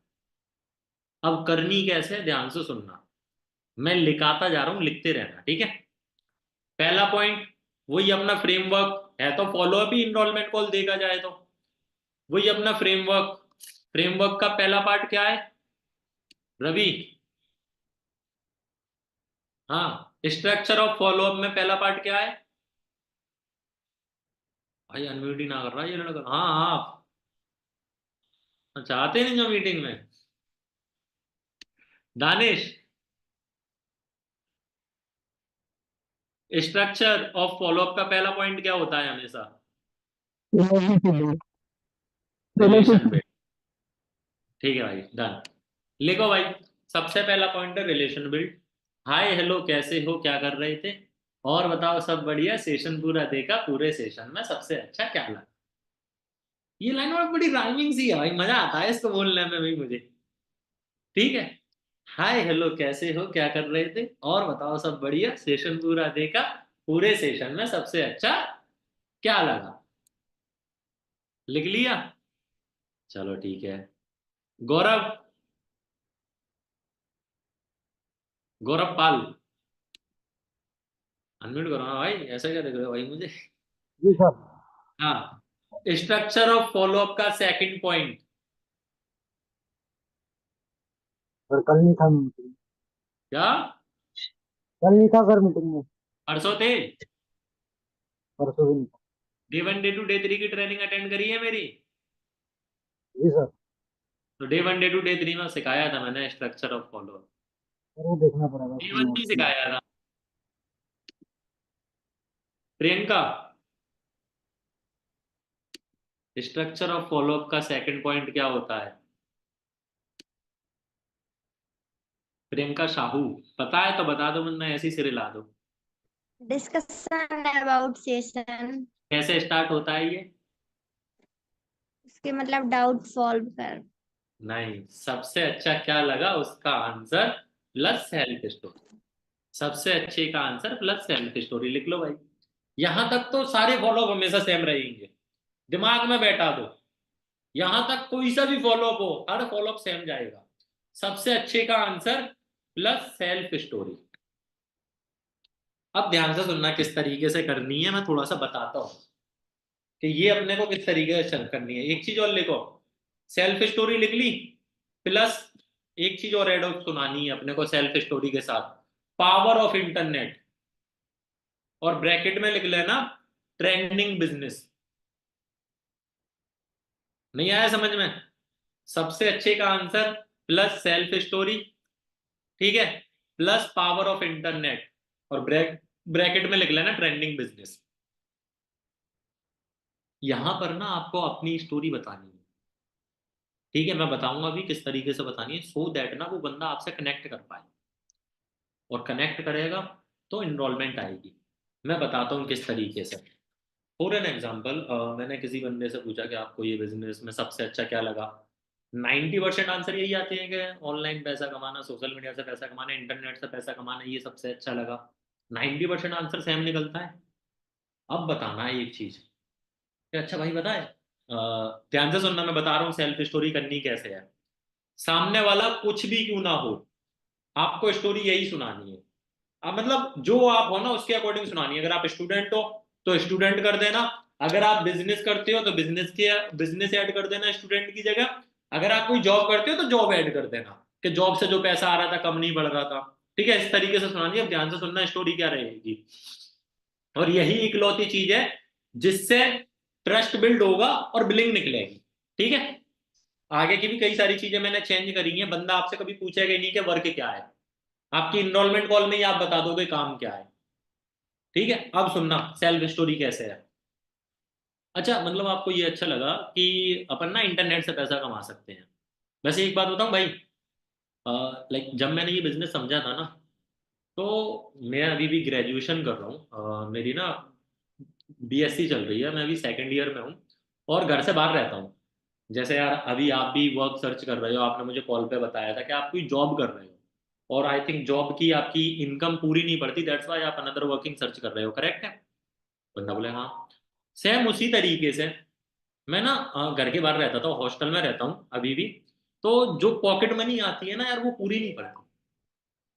अब करनी कैसे है, ध्यान से सुनना, मैं लिखाता जा रहा हूं, लिखते रहना, ठीक है। पहला पॉइंट, वही अपना फ्रेमवर्क है, तो फॉलो अप ही इनरोलमेंट कॉल देखा जाए तो वही अपना फ्रेमवर्क। फ्रेमवर्क का पहला पार्ट क्या है रवि? हाँ, स्ट्रक्चर ऑफ फॉलो अप में पहला पार्ट क्या है? भाई अनम्यूट ही ना कर रहा ये लड़का। हाँ हाँ, चाहते नहीं जो मीटिंग में। Danish, structure of follow up का पहला पॉइंट क्या होता है हमेशा? Relation build. ठीक है भाई, डन। लिखो भाई, सबसे पहला पॉइंट है रिलेशन बिल्ड। हाय हेलो कैसे हो, क्या कर रहे थे, और बताओ सब बढ़िया, सेशन पूरा देखा, पूरे सेशन में सबसे अच्छा क्या लगा। ये लाइन और बड़ी राइमिंग सी है भाई, मजा आता है इसको बोलने में भी मुझे। ठीक है, हाय हेलो कैसे हो, क्या कर रहे थे, और बताओ सब बढ़िया, सेशन पूरा देखा, पूरे सेशन में सबसे अच्छा क्या लगा। लिख लिया? चलो ठीक है। गौरव, गौरव पाल, अनम्यूट करो ना भाई, ऐसा क्या देख रहे हो भाई मुझे। जी सर। हाँ, स्ट्रक्चर ऑफ फॉलोअप का सेकंड पॉइंट सर कल नहीं था मीटिंग। क्या? कल नहीं था सर मीटिंग में। परसों थे? परसों भी नहीं था। डे 1 डे 2 डे 3 की ट्रेनिंग अटेंड करी है मेरी। जी सर। तो डे 1 डे 2 डे 3 में सिखाया था मैंने स्ट्रक्चर ऑफ फॉलोअप। सर वो देखना पड़ेगा उसको डे 1 नोट्स नहीं में। सिखाया था। प्रियंका, स्ट्रक्चर ऑफ फॉलोअप का सेकंड पॉइंट क्या होता है? प्रियंका साहू, पता है तो बता दो, वरना ऐसे ही सिरे ला दो। Discussion about session. कैसे स्टार्ट होता है ये? उसके मतलब डाउट सॉल्व कर। नहीं, सबसे अच्छा क्या लगा उसका आंसर प्लस सेल्फ स्टोरी। सबसे अच्छे का आंसर प्लस सेल्फ स्टोरी लिख लो भाई। यहां तक तो सारे फॉलो अप हमेशा सेम रहेंगे, दिमाग में बैठा दो। यहां तक कोई सा भी फॉलो अप हो, हर फॉलो अप सेम जाएगा। सबसे अच्छे का आंसर प्लस सेल्फ स्टोरी। अब ध्यान से सुनना किस तरीके से करनी है, मैं थोड़ा सा बताता हूं कि ये अपने को किस तरीके से करनी है। एक चीज और लिखो, सेल्फ स्टोरी लिख ली, प्लस एक चीज और ऐड ऑन सुनानी है अपने को सेल्फ स्टोरी के साथ, पावर ऑफ इंटरनेट। और ब्रैकेट में लिख लेना ट्रेंडिंग बिजनेस। नहीं आया समझ में? सबसे अच्छे का आंसर प्लस सेल्फ स्टोरी, ठीक है, प्लस पावर ऑफ इंटरनेट, और ब्रैकेट में लिख लेना ट्रेंडिंग बिजनेस। यहां पर ना आपको अपनी स्टोरी बतानी है, ठीक है? मैं बताऊंगा अभी किस तरीके से बतानी है, सो दैट ना वो बंदा आपसे कनेक्ट कर पाए, और कनेक्ट करेगा तो इनरोलमेंट आएगी। मैं बताता हूँ किस तरीके से। फॉर एन एग्जाम्पल, मैंने किसी बंदे से पूछा कि आपको ये बिजनेस में सबसे अच्छा क्या लगा। 90% आंसर यही आते हैं कि ऑनलाइन पैसा कमाना, सोशल मीडिया से पैसा कमाना, इंटरनेट से पैसा कमाना, ये सबसे अच्छा लगा। 90% आंसर सेम निकलता है। अब बताना है एक चीज कि अच्छा भाई बताए, ध्यान से सुनना, मैं बता रहा हूँ सेल्फ स्टोरी करनी कैसे है। सामने वाला कुछ भी क्यों ना हो, आपको स्टोरी यही सुनानी है। अब मतलब जो आप हो ना उसके अकॉर्डिंग सुनानी है। अगर आप स्टूडेंट हो तो स्टूडेंट कर देना, अगर आप बिजनेस करते हो तो बिजनेस ऐड कर देना स्टूडेंट की जगह, अगर आप कोई जॉब करते हो तो जॉब ऐड कर देना कि जॉब से जो पैसा आ रहा था कम नहीं बढ़ रहा था। ठीक है, इस तरीके से सुनानी है। अब ध्यान से सुनना स्टोरी क्या रहेगी, और यही इकलौती चीज है जिससे ट्रस्ट बिल्ड होगा और बिलिंग निकलेगी। ठीक है, आगे की भी कई सारी चीजें मैंने चेंज करी हैं। बंदा आपसे कभी पूछेगा ही नहीं कि वर्क क्या है, आपकी इनरोलमेंट कॉल में ही आप बता दोगे काम क्या है। ठीक है, अब सुनना सेल्फ स्टोरी कैसे है। अच्छा, मतलब आपको ये अच्छा लगा कि अपन ना इंटरनेट से पैसा कमा सकते हैं। वैसे एक बात बताऊं भाई, लाइक जब मैंने ये बिजनेस समझा था ना, तो मैं अभी भी ग्रेजुएशन कर रहा हूँ, मेरी ना बीएससी चल रही है, मैं अभी सेकंड ईयर में हूँ, और घर से बाहर रहता हूँ। जैसे यार अभी आप भी वर्क सर्च कर रहे हो, आपने मुझे कॉल पे बताया था कि आप कोई जॉब कर रहे हो, और आई थिंक जॉब की आपकी इनकम पूरी नहीं पड़ती, दैट्स वाई आप अनदर वर्किंग सर्च कर रहे हो, करेक्ट है? बंदा बोले हाँ। सेम उसी तरीके से मैं ना घर के बाहर रहता था, हॉस्टल में रहता हूँ अभी भी। तो जो पॉकेट मनी आती है ना यार, वो पूरी नहीं पड़ती।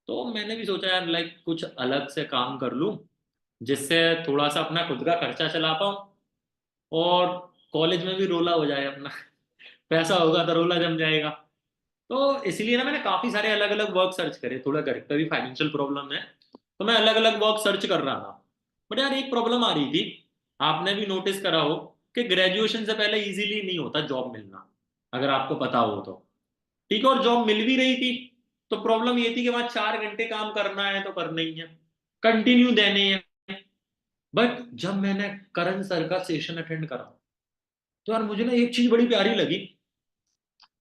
तो मैंने भी सोचा यार लाइक कुछ अलग से काम कर लूँ, जिससे थोड़ा सा अपना खुद का खर्चा चला पाऊँ, और कॉलेज में भी रोला हो जाए अपना पैसा होगा तो रोला जम जाएगा। तो इसलिए ना मैंने काफी सारे अलग अलग वर्क सर्च करे, थोड़ा घर पे भी फाइनेंशियल प्रॉब्लम है, तो मैं अलग अलग वर्क सर्च कर रहा था। बट यार एक प्रॉब्लम आ रही थी, आपने भी नोटिस करा हो कि ग्रेजुएशन से पहले इजीली नहीं होता जॉब मिलना, अगर आपको पता हो तो। ठीक है, और जॉब मिल भी रही थी, तो प्रॉब्लम ये थी कि वहां 4 घंटे काम करना है तो करना ही है, कंटिन्यू देने हैं। बट जब मैंने करण सर का सेशन अटेंड करा, तो यार मुझे ना एक चीज बड़ी प्यारी लगी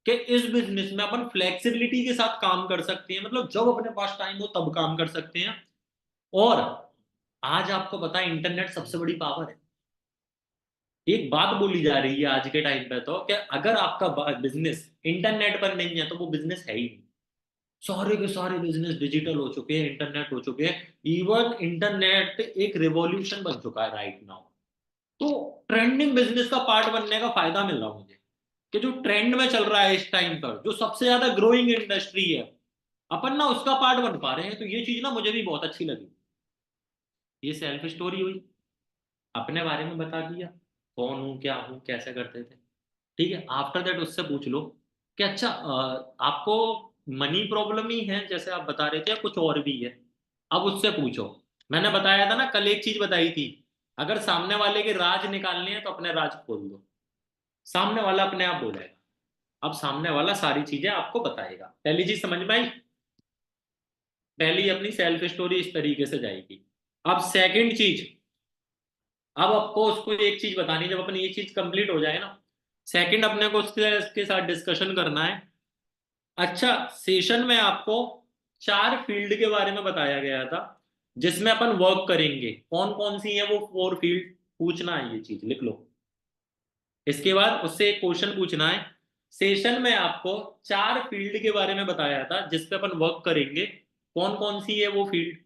कि इस बिजनेस में अपन फ्लेक्सिबिलिटी के साथ काम कर सकते हैं, मतलब जब अपने पास टाइम हो तब काम कर सकते हैं। और आज आपको पता है इंटरनेट सबसे बड़ी पावर है। एक बात बोली जा रही है आज के टाइम पे तो कि अगर आपका बिजनेस इंटरनेट पर नहीं है तो वो बिजनेस है ही नहीं। सारे के सारे बिजनेस डिजिटल हो चुके हैं, इंटरनेट हो चुके हैं। इवन इंटरनेट एक रिवॉल्यूशन बन चुका है राइट नाउ। तो ट्रेंडिंग बिजनेस का पार्ट बनने का फायदा मिल रहा मुझे, कि जो ट्रेंड में चल रहा है इस टाइम पर, जो सबसे ज्यादा ग्रोइंग इंडस्ट्री है, अपन ना उसका पार्ट बन पा रहे हैं। तो ये चीज ना मुझे भी बहुत अच्छी लगी। ये सेल्फ स्टोरी हुई, अपने बारे में बता दिया, कौन हूँ क्या हूँ कैसे करते थे। ठीक है, आफ्टर दैट उससे पूछ लो कि अच्छा आपको मनी प्रॉब्लम ही है जैसे आप बता रहे थे, या कुछ और भी है। अब उससे पूछो। मैंने बताया था ना कल, एक चीज बताई थी, अगर सामने वाले के राज निकालने हैं तो अपने राज खोल दो, सामने वाला अपने आप बोलेगा। अब सामने वाला सारी चीजें आपको बताएगा। पहली चीज समझ में आई? पहली अपनी सेल्फ स्टोरी इस तरीके से जाएगी। अब सेकंड चीज, अब आपको उसको एक चीज बतानी, जब अपनी ये चीज कंप्लीट हो जाए ना, सेकंड अपने को उसके साथ डिस्कशन करना है। अच्छा, सेशन में आपको 4 फील्ड के बारे में बताया गया था जिसमें अपन वर्क करेंगे, कौन कौन सी है वो 4 फील्ड, पूछना है, ये चीज लिख लो। इसके बाद उससे एक क्वेश्चन पूछना है, सेशन में आपको 4 फील्ड के बारे में बताया था जिस पे अपन वर्क करेंगे, कौन कौन सी है वो फील्ड।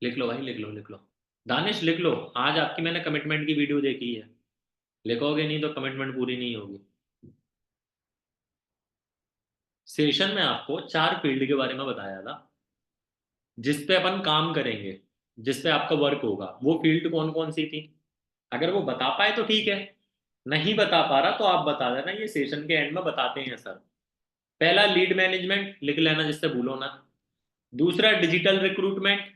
लिख लो भाई, लिख लो, लिख लो। दानिश लिख लो। आज आपकी मैंने कमिटमेंट की वीडियो देखी है। लिखोगे नहीं तो कमिटमेंट पूरी नहीं होगी। सेशन में आपको 4 फील्ड के बारे में बताया था जिस पे अपन काम करेंगे, जिस पे आपका वर्क होगा। वो फील्ड कौन कौन सी थी? अगर वो बता पाए तो ठीक है, नहीं बता पा रहा तो आप बता देना, ये सेशन के एंड में बताते हैं सर। पहला लीड मैनेजमेंट लिख लेना जिससे भूलो ना। दूसरा डिजिटल रिक्रूटमेंट।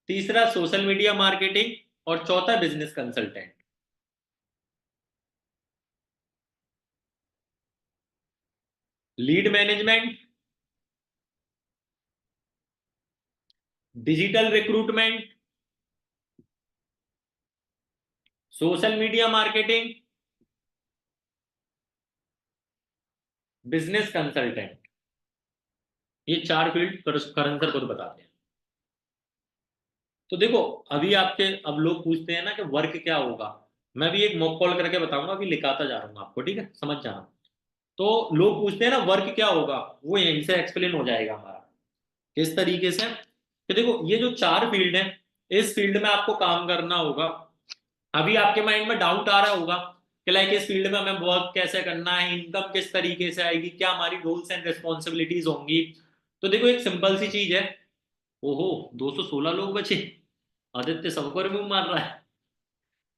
तीसरा सोशल मीडिया मार्केटिंग। और चौथा business consultant. Lead management, digital recruitment, social media marketing, business consultant. ये 4 फील्ड करण सर खुद बताते हैं। तो देखो, अभी आपके अब लोग पूछते हैं ना कि वर्क क्या होगा। मैं भी एक मॉक कॉल करके बताऊंगा, अभी लिखाता जा रहा हूँ आपको, ठीक है, समझ जाना। तो लोग पूछते हैं ना वर्क क्या होगा, वो यहीं से एक्सप्लेन हो जाएगा हमारा। किस तरीके से कि देखो, ये जो 4 फील्ड है, इस फील्ड में आपको काम करना होगा। अभी आपके माइंड में डाउट आ रहा होगा कि लाइक इस फील्ड में हमें वर्क कैसे करना है, इनकम किस तरीके से आएगी, क्या हमारी रोल्स एंड रिस्पॉन्सिबिलिटीज होंगी। तो देखो, एक सिंपल सी चीज है। ओहो, 216 लोग बचे। आदित्य सबको रिव्यू मार रहा है।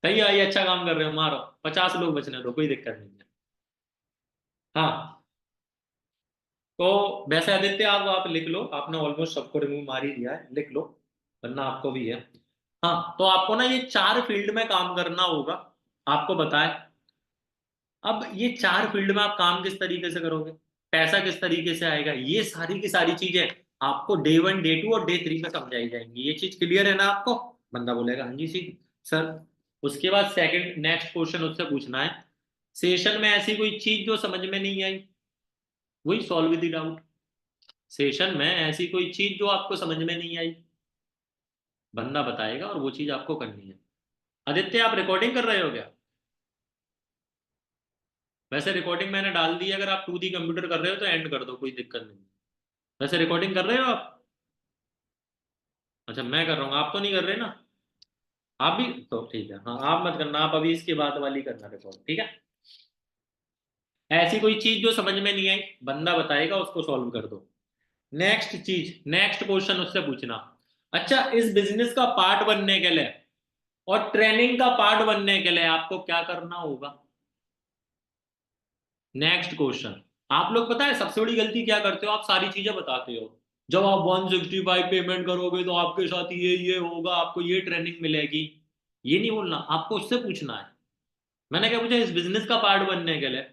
सही है, ये अच्छा काम कर रहे हो, मारो। 50 लोग बचने दो, कोई दिक्कत नहीं है। हाँ, तो वैसे आदित्य आप लिख लो, आपने ऑलमोस्ट सबको रिव्यू मार ही दिया है, लिख लो, वरना आपको भी है। हाँ, तो आपको ना ये 4 फील्ड में काम करना होगा, आपको बताए। अब ये 4 फील्ड में आप काम किस तरीके से करोगे, पैसा किस तरीके से आएगा, ये सारी की सारी चीजें आपको डे 1, डे 2 और डे 3 में समझाई जाएंगी। ये चीज क्लियर है ना आपको? बंदा बोलेगा हाँ जी सी सर। उसके बाद सेकंड नेक्स्ट क्वेश्चन उससे पूछना है, सेशन में ऐसी कोई चीज जो समझ में नहीं आई, वही solve with the doubt. Session में ऐसी कोई चीज जो आपको समझ में नहीं आई, बंदा बताएगा और वो चीज आपको करनी है। आदित्य, आप रिकॉर्डिंग कर रहे हो क्या? वैसे रिकॉर्डिंग मैंने डाल दी है, अगर आप 2D कंप्यूटर कर रहे हो तो एंड कर दो, कोई दिक्कत नहीं। वैसे रिकॉर्डिंग कर रहे हो आप? अच्छा, मैं कर रहा हूँ, आप तो नहीं कर रहे ना? आप भी तो ठीक है, हाँ आप मत करना, आप अभी इसके बाद वाली करना रिकॉर्ड, ठीक है। ऐसी कोई चीज जो समझ में नहीं आई, बंदा बताएगा, उसको सॉल्व कर दो। नेक्स्ट चीज, नेक्स्ट क्वेश्चन उससे पूछना, अच्छा इस बिजनेस का पार्ट बनने के लिए और ट्रेनिंग का पार्ट बनने के लिए आपको क्या करना होगा। Next question. आप लोग पता है सबसे बड़ी गलती क्या करते हो, आप सारी चीजें बताते हो। जब आप 165 पेमेंट करोगे तो आपके साथ ये होगा, आपको ये ट्रेनिंग मिलेगी। ये नहीं बोलना, आपको उससे पूछना है। मैंने क्या पूछा, इस बिजनेस का पार्ट बनने के लिए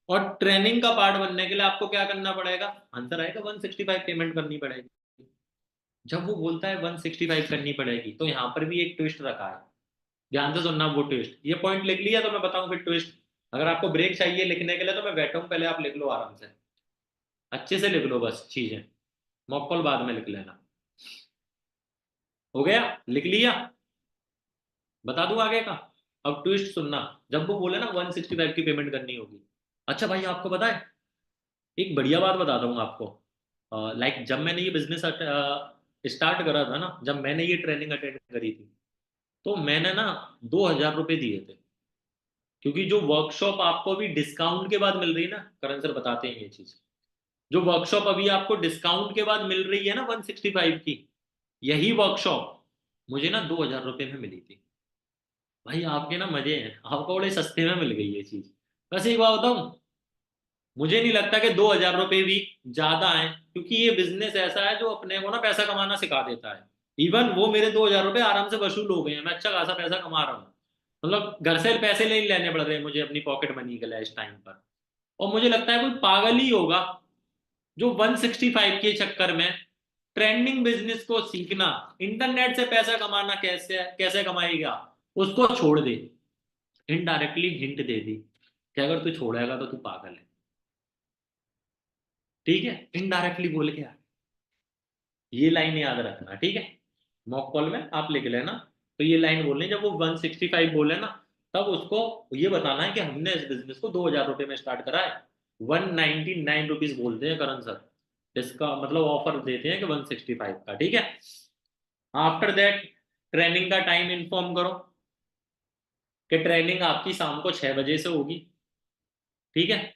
और ट्रेनिंग का पार्ट बनने के लिए आपको क्या करना पड़ेगा। आंसर आएगा 165 पेमेंट करनी पड़ेगी। जब वो बोलता है 165 करनी पड़ेगी, तो यहाँ पर भी एक ट्विस्ट रखा है। ध्यान से सुनना वो ट्विस्ट। ये पॉइंट लिख लिया तो मैं बताऊं फिर ट्विस्ट। अगर आपको ब्रेक चाहिए लिखने के लिए तो मैं बैठा हूं, पहले आप लिख लो आराम से, अच्छे से लिख लो बस चीजें। मॉक कॉल बाद में लिख लेना। हो गया, लिख लिया? बता दूं आगे का? अब ट्विस्ट सुनना। जब वो बोले ना 165 की पेमेंट करनी होगी, अच्छा भाई आपको पता है, एक बढ़िया बात बता दूंगा आपको। लाइक जब मैंने ये बिजनेस स्टार्ट करा था ना, जब मैंने ये ट्रेनिंग अटेंड करी थी, तो मैंने ना 2,000 रुपये दिए थे। क्योंकि जो वर्कशॉप आपको अभी डिस्काउंट के बाद मिल रही है ना, करण सर बताते हैं ये चीज, जो वर्कशॉप अभी आपको डिस्काउंट के बाद मिल रही है ना 165 की, यही वर्कशॉप मुझे ना 2,000 रुपये में मिली थी। भाई आपके ना मजे हैं, आपको बड़े सस्ते में मिल गई ये चीज। वैसे एक बात बताऊं, मुझे नहीं लगता कि 2,000 रुपये भी ज्यादा है, क्योंकि ये बिजनेस ऐसा है जो अपने को ना पैसा कमाना सिखा देता है। इवन वो मेरे 2,000 रुपये आराम से वसूल हो गए हैं, मैं अच्छा खासा पैसा कमा रहा हूँ। मतलब घर से पैसे नहीं लेने पड़ रहे मुझे अपनी पॉकेट मनी के लिए इस टाइम पर। और मुझे लगता है कोई पागल ही होगा जो 165 के चक्कर में ट्रेंडिंग बिजनेस को सीखना, इंटरनेट से पैसा कमाना कैसे कैसे कमाएगा, उसको छोड़ दे। इनडायरेक्टली हिंट दे दी कि अगर तू छोड़ेगा तो तू पागल है। ठीक है, इनडायरेक्टली बोल के आ, ये लाइन याद रखना, ठीक है। मॉक कॉल में आप लिख लेना। तो ये लाइन बोलनी, जब वो 165 बोले ना, तब उसको ये बताना है कि हमने इस बिजनेस को 2,000 रुपये में स्टार्ट करा है। 199 रुपीज बोलते हैं करण सर, इसका मतलब ऑफर देते हैं कि 165 का, ठीक है। आफ्टर दैट ट्रेनिंग का टाइम इन्फॉर्म करो कि ट्रेनिंग आपकी शाम को 6 बजे से होगी, ठीक है।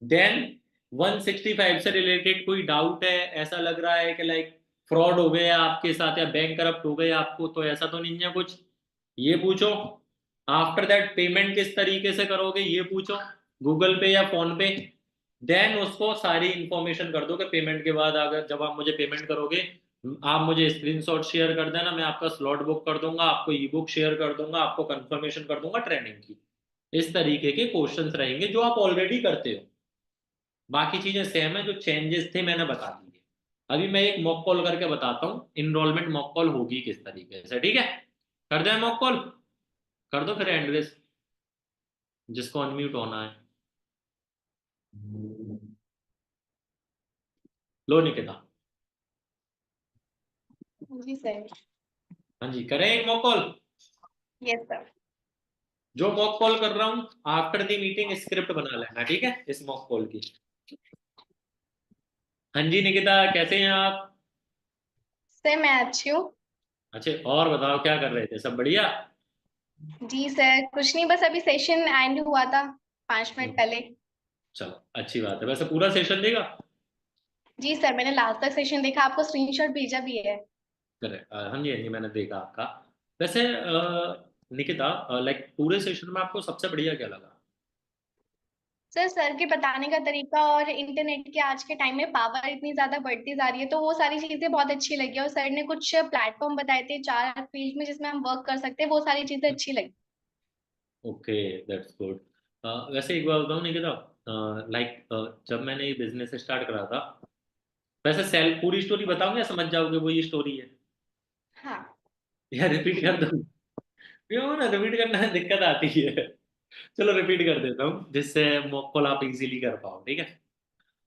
देन 165 से रिलेटेड कोई डाउट है, ऐसा लग रहा है कि लाइक फ्रॉड हो गया आपके साथ या बैंक करप्ट हो गए आपको, तो ऐसा तो नहीं है कुछ, ये पूछो। आफ्टर दैट पेमेंट किस तरीके से करोगे ये पूछो, गूगल पे या फोन पे। देन उसको सारी इंफॉर्मेशन कर दो कि पेमेंट के बाद अगर जब आप मुझे पेमेंट करोगे, आप मुझे स्क्रीनशॉट शेयर कर देना, मैं आपका स्लॉट बुक कर दूंगा, आपको ई बुक शेयर कर दूंगा, आपको कंफर्मेशन कर दूंगा ट्रेनिंग की। इस तरीके के क्वेश्चंस रहेंगे जो आप ऑलरेडी करते हो, बाकी चीजें सेम है, जो चेंजेस थे मैंने बता दिए। अभी मैं एक मॉक कॉल करके बताता हूँ इनरोलमेंट मॉक कॉल होगी किस तरीके से, ठीक है। कर दें मॉक कॉल, कर दो फिर एंड्रेस, जिसको अनम्यूट होना है। लो निकिता। जी सर। हाँ जी, करें एक मॉक कॉल। Yes sir. जो मॉक कॉल कर रहा हूँ आफ्टर द मीटिंग स्क्रिप्ट बना लेना, ठीक है, इस मॉक कॉल की। हाँ जी निकिता, कैसे हैं आप? सर मैं अच्छी हूँ। अच्छा, और बताओ क्या कर रहे थे, सब बढ़िया? जी सर, कुछ नहीं, बस अभी सेशन एंड हुआ था 5 मिनट पहले। चलो अच्छी बात है, वैसे पूरा सेशन देगा? जी सर, मैंने लास्ट तक सेशन देखा, आपको स्क्रीनशॉट भेजा भी है। करे हाँ जी, हाँ जी, मैंने देखा आपका। वैसे निकिता, लाइक पूरे सेशन में आपको सबसे बढ़िया क्या लगा? सर के बताने का तरीका और इंटरनेट के आज के टाइम में पावर इतनी ज्यादा बढ़ती जा रही है, तो वो सारी चीजें बहुत अच्छी लगी। और सर ने कुछ प्लेटफॉर्म बताए थे 4 फील्ड में जिसमें हम वर्क कर सकते हैं, वो सारी चीजें अच्छी लगी। Okay, that's good. वैसे एक बात बताऊँ निकिता, लाइक जब मैंने ये बिजनेस स्टार्ट करा था, वैसे सेल पूरी स्टोरी बताऊँ या समझ जाओगे वो ये स्टोरी है, हाँ। या रिपीट कर दूँ? क्यों ना, रिपीट करने में दिक्कत आती है। चलो रिपीट कर देता हूँ जिससे मॉक कॉल आप इजीली कर पाओ, ठीक है।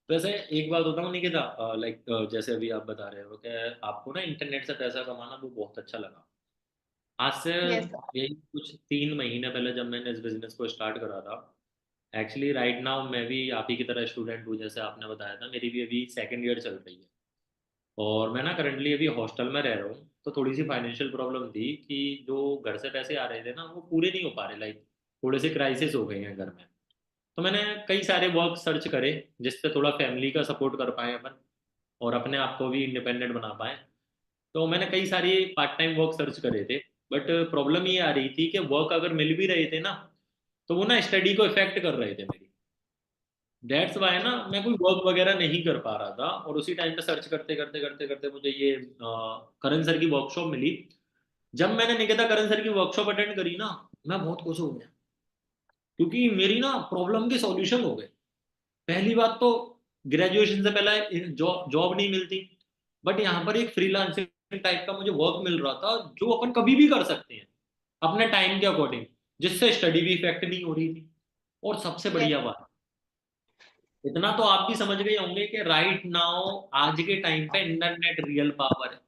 वैसे एक बात बताऊँ निकिता, लाइक जैसे अभी आप बता रहे हो कि आपको ना इंटरनेट से पैसा कमाना वो बहुत अच्छा लगा। आज से यस सर। यही कुछ 3 महीने पहले जब मैंने इस बिजनेस को स्टार्ट करा था, एक्चुअली राइट नाउ मैं भी आप ही की तरह स्टूडेंट हूँ, जैसे आपने बताया था, मेरी भी अभी सेकेंड ईयर चल रही है। और मैं ना करंटली अभी हॉस्टल में रह रहा हूँ, तो थोड़ी सी फाइनेंशियल प्रॉब्लम थी कि जो घर से पैसे आ रहे थे ना वो पूरे नहीं हो पा रहे, लाइक थोड़े से क्राइसिस हो गए हैं घर में। तो मैंने कई सारे वर्क सर्च करे जिससे थोड़ा फैमिली का सपोर्ट कर पाए अपन, और अपने आप को भी इंडिपेंडेंट बना पाए। तो मैंने कई सारी पार्ट टाइम वर्क सर्च करे थे, बट प्रॉब्लम ये आ रही थी कि वर्क अगर मिल भी रहे थे ना, तो वो ना स्टडी को इफेक्ट कर रहे थे मेरी। दैट्स वाई ना मैं कोई वर्क वगैरह नहीं कर पा रहा था, और उसी टाइम पे सर्च करते करते करते करते मुझे ये करण सर की वर्कशॉप मिली। जब मैंने निकिता करण सर की वर्कशॉप अटेंड करी ना, मैं बहुत खुश हो गया, क्योंकि मेरी ना प्रॉब्लम के सॉल्यूशन हो गए। पहली बात तो ग्रेजुएशन से पहले जॉब जॉब नहीं मिलती, बट यहाँ पर एक फ्रीलांसिंग टाइप का मुझे वर्क मिल रहा था जो अपन कभी भी कर सकते हैं अपने टाइम के अकॉर्डिंग, जिससे स्टडी भी इफेक्ट नहीं हो रही थी। और सबसे यस। बढ़िया बात, इतना तो आप भी समझ गए होंगे कि राइट नाउ आज के टाइम पे इंटरनेट रियल पावर है।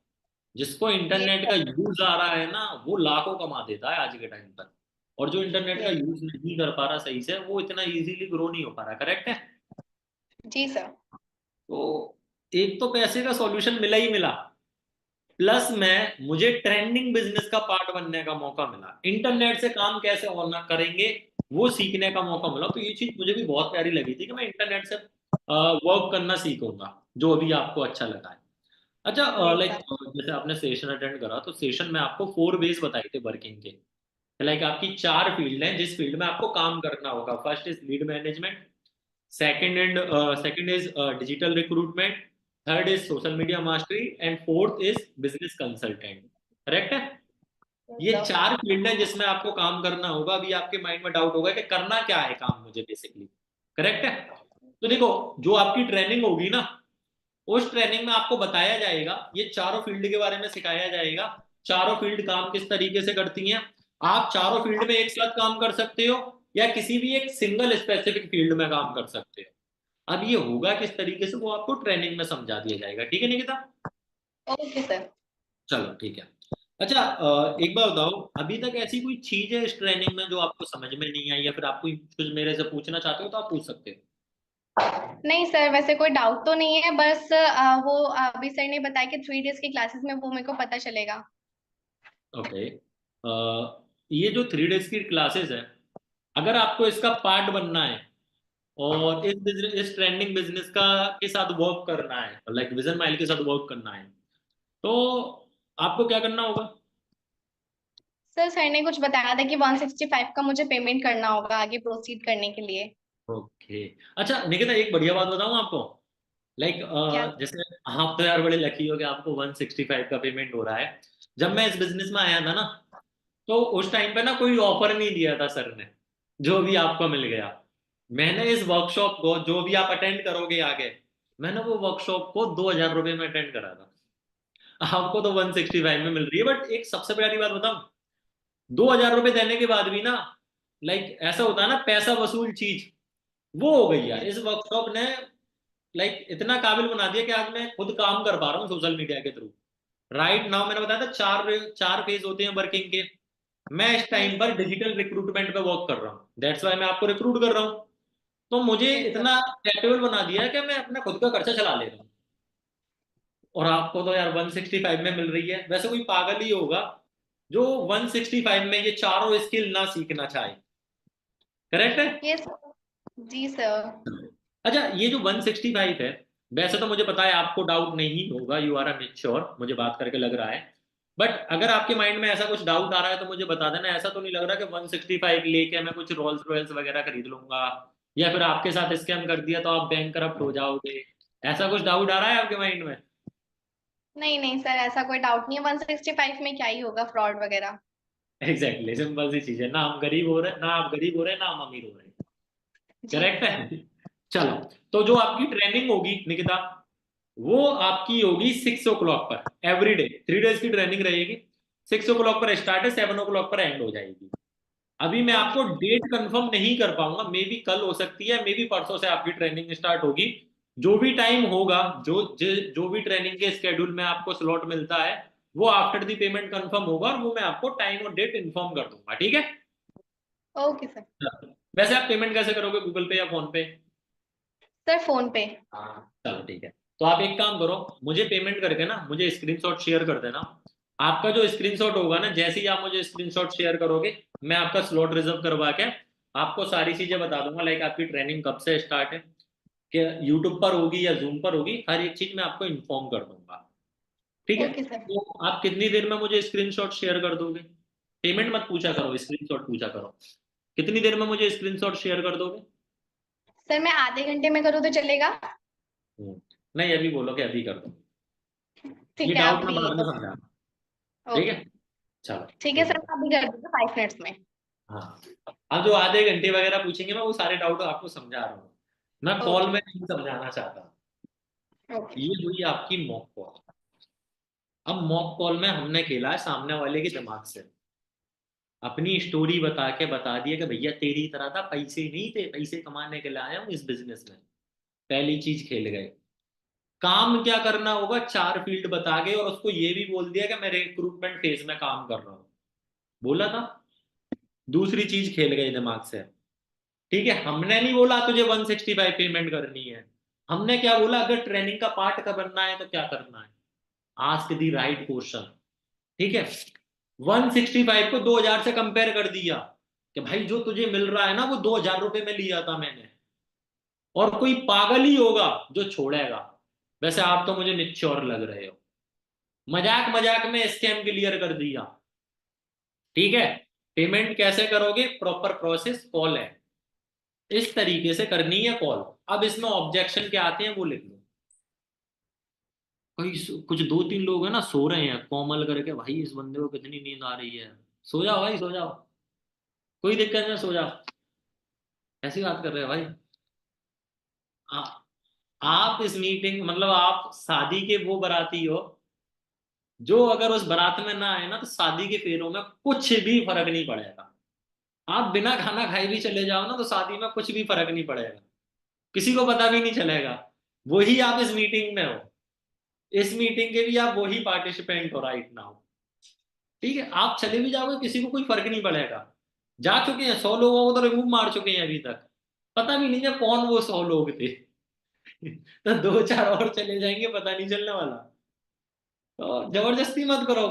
जिसको यस इंटरनेट का सर। यूज आ रहा है ना वो लाखों कमा देता है आज के टाइम पर, और जो इंटरनेट का यस। यूज नहीं कर पा रहा सही से, वो इतना इजीली ग्रो नहीं हो पा रहा, करेक्ट है। जी सर। तो एक तो पैसे का सॉल्यूशन मिला ही मिला, प्लस मैं मुझे ट्रेंडिंग बिजनेस का पार्ट बनने का मौका मिला, इंटरनेट से काम कैसे होना करेंगे वो सीखने का मौका मिला। तो ये चीज मुझे भी बहुत प्यारी लगी थी कि मैं इंटरनेट से वर्क करना सीखूंगा, जो अभी आपको अच्छा लगा है। अच्छा, यस लाइक सर। जैसे आपने सेशन अटेंड करा, तो सेशन में आपको 4 वेज बताए थे वर्किंग के। लाइक आपकी 4 फील्ड हैं जिस फील्ड में आपको काम करना होगा। First is lead management, second is digital recruitment, third is social media mastery, and fourth is business consultant, correct है। यस ये सर। 4 फील्ड है जिसमें आपको काम करना होगा। अभी आपके माइंड में डाउट होगा कि करना क्या है काम मुझे बेसिकली, करेक्ट है। तो देखो, जो आपकी ट्रेनिंग होगी ना, उस ट्रेनिंग में आपको बताया जाएगा, ये चारों फील्ड के बारे में सिखाया जाएगा, चारों फील्ड काम किस तरीके से करती हैं। आप चारों फील्ड में एक साथ काम कर सकते हो, या किसी भी एक सिंगल स्पेसिफिक फील्ड में काम कर सकते हो। अब ये होगा किस तरीके से वो आपको ट्रेनिंग में समझा दिया जाएगा, ठीक है निकिता। Okay sir. चलो ठीक है। अच्छा, एक बार बताओ, अभी तक ऐसी कोई चीज है इस ट्रेनिंग में जो आपको समझ में नहीं आई, या फिर आप कोई कुछ मेरे से पूछना चाहते हो तो आप पूछ सकते हो। नहीं सर, वैसे कोई डाउट तो नहीं है, बस वो अभी सर ने बताया कि 3 डेज की क्लासेस में वो मेरे को पता चलेगा। ओके। ये जो 3 डेज की क्लासेस है, अगर आपको इसका पार्ट बनना है और इस बिजनेस, इस ट्रेंडिंग बिजनेस का के साथ वर्क करना है, लाइक विजन माइल के साथ वर्क करना है, तो आपको क्या करना होगा? सर ने कुछ बताया था कि 165 का मुझे पेमेंट करना होगा आगे प्रोसीड करने के लिए। ओके। अच्छा निकिता, एक बढ़िया बात बताऊं आपको, लाइक क्या? जैसे आप तो यार बड़े लकी हो कि आपको 165 का पेमेंट हो रहा है। जब मैं इस बिजनेस में आया था ना, तो उस टाइम पे ना कोई ऑफर नहीं दिया था सर ने, जो भी आपको मिल गया। मैंने इस वर्कशॉप को, जो भी आप अटेंड करोगे आगे, मैंने वो वर्कशॉप को 2,000 रुपये में अटेंड करा था। आपको तो 165 में मिल रही है, बट एक सबसे प्यारी बात बताऊं, 2,000 रुपये देने के बाद भी ना, लाइक ऐसा होता है ना, पैसा वसूल चीज, वो हो गई यार इस वर्कशॉप ने। लाइक इतना काबिल बना दिया कि आज मैं खुद काम कर पा रहा हूँ सोशल मीडिया के थ्रू। राइट नाउ मैंने बताया था चार चार फेज होते हैं वर्किंग के। मैं इस यस। टाइम पर डिजिटल रिक्रूटमेंट पे वर्क कर रहा हूँ, दैट्स वाई मैं आपको रिक्रूट कर रहा हूँ। तो मुझे यस सर। इतना कैपेबल बना दिया है कि मैं अपना खुद का खर्चा चला ले रहा हूँ। और आपको तो यार 165 में मिल रही है। वैसे कोई पागल ही होगा जो 165 में ये चारों स्किल ना सीखना चाहे। करेक्ट है? यस। जी सर। अच्छा, ये जो 165 है, वैसे तो मुझे पता है आपको डाउट नहीं होगा, यू आर अ मेच्योर, मुझे बात करके लग रहा है। बट अगर आपके माइंड में ऐसा कुछ डाउट आ रहा है तो मुझे बता देना। ऐसा तो नहीं लग रहा कि 165 लेके मैं कुछ रोल्स रॉयल्स वगैरह खरीद लूंगा, या फिर आपके साथ स्कैम कर दिया तो आप बैंक करप्ट हो जाओगे? ऐसा कुछ डाउट आ रहा है आपके माइंड में? नहीं नहीं सर, ऐसा कोई डाउट नहीं है, 165 में क्या ही होगा फ्रॉड वगैरह। एग्जैक्टली, सिंपल सी चीज है ना, हम गरीब हो रहे ना, आप गरीब हो रहे ना हम अमीर हो रहे। जी करेक्ट सर। है? चलो, तो जो आपकी ट्रेनिंग होगी निकिता, वो आपकी होगी 6 o'clock पर एवरी डे। 3 डेज की ट्रेनिंग रहेगी। 6 o'clock पर स्टार्ट है, 7 o'clock पर एंड हो जाएगी। अभी मैं ओके। आपको डेट कंफर्म नहीं कर पाऊंगा, मे बी कल हो सकती है, मे बी परसों से आपकी ट्रेनिंग स्टार्ट होगी। जो भी टाइम होगा, जो भी ट्रेनिंग के स्केड्यूल में आपको स्लॉट मिलता है, वो आफ्टर दी पेमेंट कंफर्म होगा, और वो मैं आपको टाइम और डेट इन्फॉर्म कर दूंगा, ठीक है? Okay sir. वैसे आप पेमेंट कैसे करोगे, गूगल पे या फोन पे? सर फोन पे। चलो ठीक है। तो आप एक काम करो, मुझे पेमेंट करके ना मुझे स्क्रीनशॉट शेयर कर देना। आपका जो स्क्रीनशॉट होगा ना, जैसे ही आप मुझे स्क्रीनशॉट शेयर करोगे, मैं आपका स्लॉट रिजर्व करवा के आपको सारी चीजें बता दूंगा। लाइक आपकी ट्रेनिंग कब से स्टार्ट है, कि यूट्यूब पर होगी या जूम पर होगी, हर एक चीज मैं आपको इन्फॉर्म कर दूंगा। ठीक है? Okay sir. तो आप कितनी देर में मुझे स्क्रीनशॉट शेयर कर दोगे? पेमेंट मत पूछा करो, स्क्रीनशॉट पूछा करो। कितनी देर में मुझे स्क्रीनशॉट शेयर कर दोगे? सर मैं आधे घंटे में करूँ तो चलेगा? हम्म, नहीं, अभी बोलो कि अभी कर दो। ये ठीक है डाउट मैं अभी। बाद में समझा। ठीक ओके। है? चलो ठीक है ठीक सर, है। मैं अभी कर दूँगा 5 मिनट्स में। हाँ, अब जो आधे घंटे वगैरह पूछेंगे मैं वो सारे डाउट आपको समझा रहा हूँ, मैं कॉल ओके। में नहीं समझाना चाहता। ओके। ये हुई आपकी मॉक कॉल। अब मॉक कॉल में हमने खेला है सामने वाले के दिमाग से, अपनी स्टोरी बता के बता दिया कि भैया तेरी तरह था, पैसे नहीं थे, पैसे कमाने के लिए आया हूँ इस बिजनेस में। पहली चीज खेल गए। काम क्या करना होगा, 4 फील्ड बता के, और उसको ये भी बोल दिया कि मैं रिक्रूटमेंट फेज में काम कर रहा हूँ, बोला था। दूसरी चीज खेल गए दिमाग से। ठीक है, हमने नहीं बोला तुझे 165 पेमेंट करनी है। हमने क्या बोला, अगर ट्रेनिंग का पार्ट का बनना है तो क्या करना है, आस्क दी राइट क्वेश्चन। ठीक है? 165 को 2,000 से कंपेयर कर दिया कि भाई जो तुझे मिल रहा है ना वो 2,000 रुपये में लिया था मैंने। और कोई पागल ही होगा जो छोड़ेगा। वैसे आप तो मुझे मिच्योर लग रहे हो। मजाक मजाक में स्कैम क्लियर कर दिया। ठीक है? पेमेंट कैसे करोगे, प्रॉपर प्रोसेस कॉल है, इस तरीके से करनी है कॉल। अब इसमें ऑब्जेक्शन क्या आते हैं वो लिख लो। कुछ 2-3 लोग हैं ना सो रहे हैं कोमल करके, भाई इस बंदे को कितनी नींद आ रही है। सो जाओ भाई, सो जाओ, कोई दिक्कत नहीं, सो जाओ। ऐसी बात कर रहे हैं भाई। आ, आप इस मीटिंग, मतलब आप शादी के वो बाराती हो, जो अगर उस बारात में ना आए ना तो शादी के फेरों में कुछ भी फर्क नहीं पड़ेगा। आप बिना खाना खाए भी चले जाओ ना तो शादी में कुछ भी फर्क नहीं पड़ेगा, किसी को पता भी नहीं चलेगा। वही आप इस मीटिंग में हो, इस मीटिंग के भी आप वही पार्टिसिपेंट हो राइट नाउ। ठीक है? आप चले भी जाओगे किसी को कोई फर्क नहीं पड़ेगा। जा चुके हैं 100 लोगों को तो रिमूव मार चुके हैं अभी तक, पता भी नहीं है कौन वो 100 लोग थे। तो 2-4 और चले जाएंगे, पता नहीं चलने वाला। तो जबरदस्ती मत करो।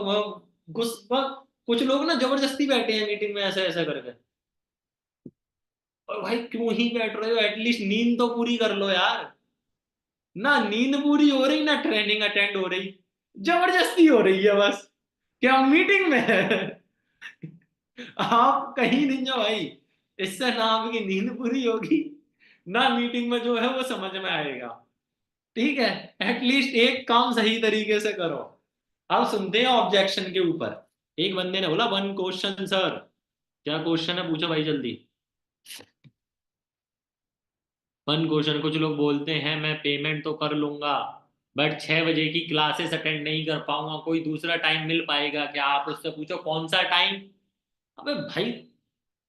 कुछ लोग ना जबरदस्ती बैठे हैं मीटिंग में ऐसा ऐसा करके। और भाई क्यों ही बैठ रहे हो, एटलीस्ट नींद तो पूरी कर लो यार। ना नींद पूरी हो रही, ना ट्रेनिंग अटेंड हो रही, जबरदस्ती हो रही है बस। क्या मीटिंग में है? आप कहीं नहीं जाओ भाई। इससे ना आपकी नींद पूरी होगी, ना मीटिंग में जो है वो समझ में आएगा। ठीक है, एटलीस्ट एक काम सही तरीके से करो। अब सुनते हैं ऑब्जेक्शन के ऊपर। एक बंदे ने बोला 1 क्वेश्चन सर। क्या क्वेश्चन है, पूछो भाई जल्दी। 1 क्वेश्चन। कुछ लोग बोलते हैं मैं पेमेंट तो कर लूंगा, बट 6 बजे की क्लासेस अटेंड नहीं कर पाऊंगा, कोई दूसरा टाइम मिल पाएगा क्या? आप उससे पूछो कौन सा टाइम। अबे भाई,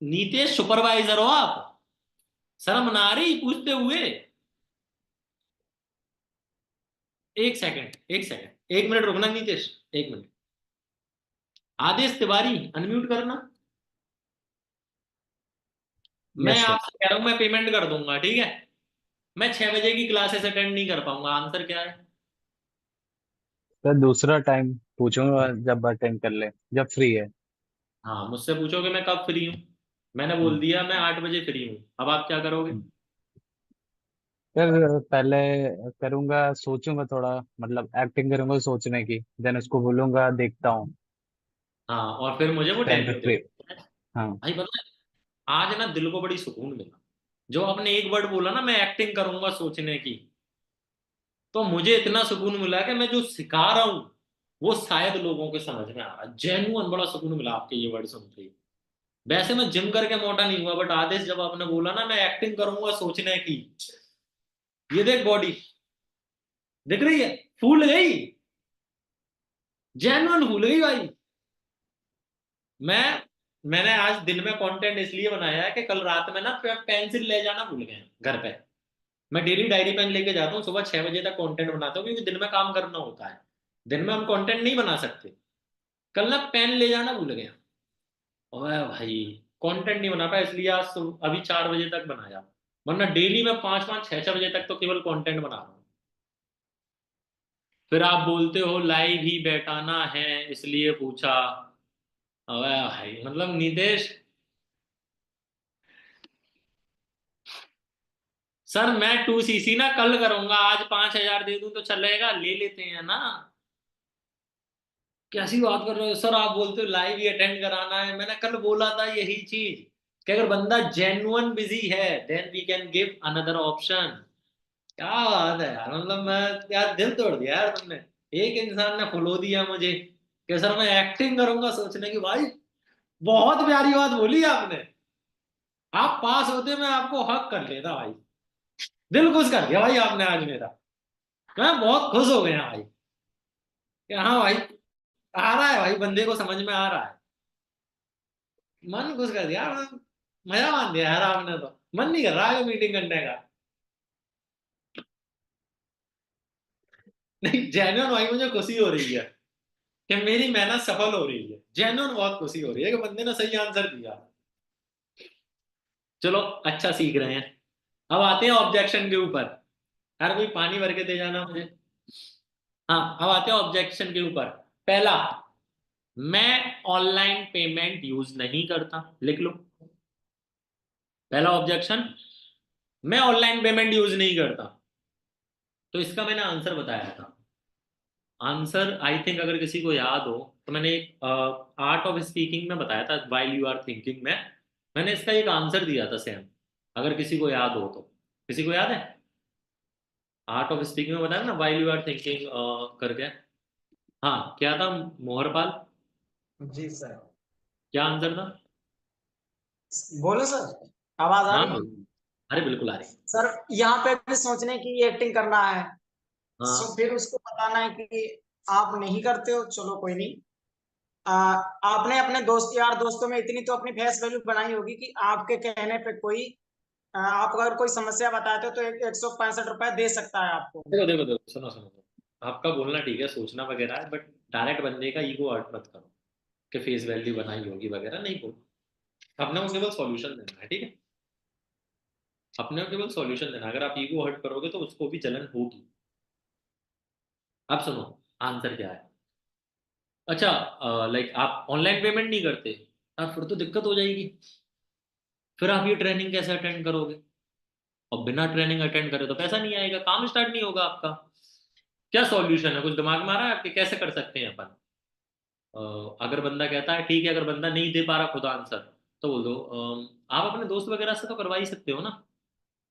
नीतीश सुपरवाइजर हो आप? शर्म ना आ रही पूछते हुए? 1 सेकंड, 1 सेकंड, 1 मिनट रुकना नीतीश, 1 मिनट। आदेश तिवारी, अनम्यूट करना। मैं यस सर। आपसे कह रहा हूं मैं पेमेंट कर दूंगा, ठीक है? मैं 6 बजे की क्लासेस अटेंड नहीं कर पाऊंगा, आंसर क्या है? सर दूसरा टाइम पूछूंगा जब अटेंड कर ले, जब फ्री है। हाँ, मुझसे पूछोगे मैं कब फ्री हूँ। मैंने बोल हम्म, दिया मैं 8 बजे फ्री हूँ, अब आप क्या करोगे? हम्म। सर पहले करूंगा, सोचूंगा थोड़ा, मतलब एक्टिंग करूंगा सोचने की, देन उसको बोलूंगा देखता हूँ। हाँ, और फिर मुझे वो टाइम पे टेली फ्री। दे। हाँ। भाई पता है, आज ना दिल को बड़ी सुकून मिला। जो आपने एक वर्ड बोला ना, मैं एक्टिंग करूंगा सोचने की, तो मुझे इतना सुकून मिला कि मैं जो सिखा रहा हूँ वो शायद लोगों के समझ में आ रहा है। जेन्युइन बड़ा सुकून मिला आपके ये वर्ड सुनते ही। वैसे मैं जिम करके मोटा नहीं हुआ, बट आदेश जब आपने बोला ना मैं एक्टिंग करूंगा सोचने की, ये देख बॉडी दिख रही है, फूल गई। जेन्युइन फूल गई भाई। मैं मैंने आज दिन में कंटेंट इसलिए बनाया है कि कल रात में ना पेंसिल ले जाना भूल गए घर पे। मैं डेली डायरी पेन लेके जाता हूँ, सुबह 6 बजे तक कंटेंट बनाता हूँ, क्योंकि दिन में काम करना होता है। दिन में हम कंटेंट नहीं बना सकते। कल ना पेन ले जाना भूल गया। ओए भाई, कंटेंट नहीं बना पाया, इसलिए आज अभी 4 बजे तक बनाया। वरना डेली मैं 5-5, 6-6 बजे तक तो केवल कंटेंट बना रहा हूँ। फिर आप बोलते हो लाइव ही बैठाना है इसलिए पूछा। अबे भाई, मतलब नितेश सर, मैं 2 CC ना कल करूंगा, आज 5,000 दे दूं तो चलेगा? ले लेते हैं ना। कैसी बात कर रहे हो सर, आप बोलते हो लाइव ही अटेंड कराना है। मैंने कल बोला था यही चीज, कि अगर बंदा जेन्युइन बिजी है then we can give another option. क्या बात है यार, मतलब मैं, यार दिल तोड़ दिया यार तुमने। एक इंसान ने फॉलो दिया मुझे कि सर मैं एक्टिंग करूंगा सोचने की। भाई बहुत प्यारी बात बोली आपने। आप पास होते मैं आपको हक कर लेता भाई। दिल खुश कर दिया भाई आपने आज मेरा। मैं बहुत खुश हो गया भाई कि हाँ भाई, आ रहा है भाई, बंदे को समझ में आ रहा है। मन खुश कर दिया। मजा मान दिया यार आपने तो। मन नहीं कर रहा है मीटिंग करने का। नहीं, जेन्युइन भाई मुझे खुशी हो रही है कि मेरी मेहनत सफल हो रही है। जेन्युइन बहुत खुशी हो रही है कि बंदे ने सही आंसर दिया। चलो, अच्छा सीख रहे हैं। अब आते हैं ऑब्जेक्शन के ऊपर। यार कोई पानी भर के दे जाना मुझे। हाँ, अब आते हैं ऑब्जेक्शन के ऊपर। पहला, मैं ऑनलाइन पेमेंट यूज नहीं करता। लिख लो, पहला ऑब्जेक्शन, मैं ऑनलाइन पेमेंट यूज नहीं करता। तो इसका मैंने आंसर बताया था। आंसर आई थिंक अगर किसी को याद हो, तो मैंने एक आर्ट ऑफ स्पीकिंग में बताया था, वाइल यू आर थिंकिंग में। मैंने इसका एक आंसर दिया था सेम, अगर किसी को याद हो तो। किसी को याद है? आर्ट ऑफ स्पीकिंग में बताया ना, वाइल यू आर थिंकिंग करके। हाँ, क्या था मोहरपाल? जी सर। क्या आंसर था? बोलो सर, आवाज आ हाँ, रही है? अरे बिल्कुल आ रही। सर यहाँ पे भी सोचने की एक्टिंग करना है। हाँ, फिर उसको बताना है कि आप नहीं करते हो, चलो कोई नहीं। आ, आपने अपने दोस्त यार दोस्तों में इतनी तो अपनी फेस वैल्यू बनाई होगी कि आपके कहने पे कोई आप अगर कोई समस्या बताते हो तो 165 रुपए दे सकता है आपको। देखो देखो देखो, सुनो सुनो सुनो। आपका बोलना ठीक है, सोचना वगैरह है, बट डायरेक्ट बंदे का ईगो हर्ट मत करो कि फेस वैल्यू बनाई होगी वगैरह, नहीं बोलो। अपने को केवल सॉल्यूशन देना है, ठीक है? अपने को केवल सॉल्यूशन देना। अगर आप ईगो हर्ट करोगे तो उसको भी जलन होगी। अब सुनो आंसर क्या है। अच्छा, लाइक आप ऑनलाइन पेमेंट नहीं करते यार, फिर तो दिक्कत हो जाएगी। फिर आप ये ट्रेनिंग कैसे अटेंड करोगे? और बिना ट्रेनिंग अटेंड करे तो पैसा नहीं आएगा, काम स्टार्ट नहीं होगा आपका। क्या सॉल्यूशन है, कुछ दिमाग में आ रहा है आपके, कैसे कर सकते हैं अपन? अगर बंदा कहता है ठीक है, अगर बंदा नहीं दे पा रहा खुद आंसर, तो बोल दो आप अपने दोस्त वगैरह से तो करवा ही सकते हो ना।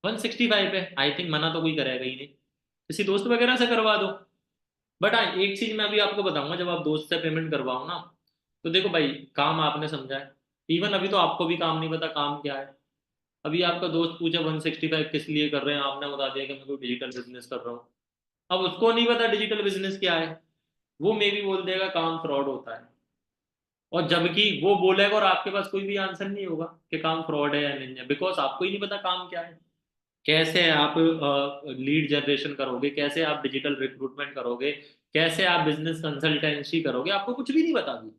165 है, आई थिंक मना तो कोई करेगा ही नहीं, किसी दोस्त वगैरह से करवा दो। बट हाँ, एक चीज मैं अभी आपको बताऊंगा, जब आप दोस्त से पेमेंट करवाओ ना, तो देखो भाई, काम आपने समझा है, इवन अभी तो आपको भी काम नहीं पता काम क्या है। अभी आपका दोस्त पूछे 165 किस लिए कर रहे हैं, आपने बता दिया कि मैं कोई डिजिटल बिजनेस कर रहा हूँ। अब उसको नहीं पता डिजिटल बिजनेस क्या है, वो मे भी बोल देगा काम फ्रॉड होता है। और जबकि वो बोलेगा और आपके पास कोई भी आंसर नहीं होगा कि काम फ्रॉड है या नहीं है, बिकॉज आपको ही नहीं पता काम क्या है। कैसे आप लीड जनरेशन करोगे, कैसे आप डिजिटल रिक्रूटमेंट करोगे, कैसे आप बिजनेस कंसल्टेंसी करोगे, आपको कुछ भी नहीं बता दी।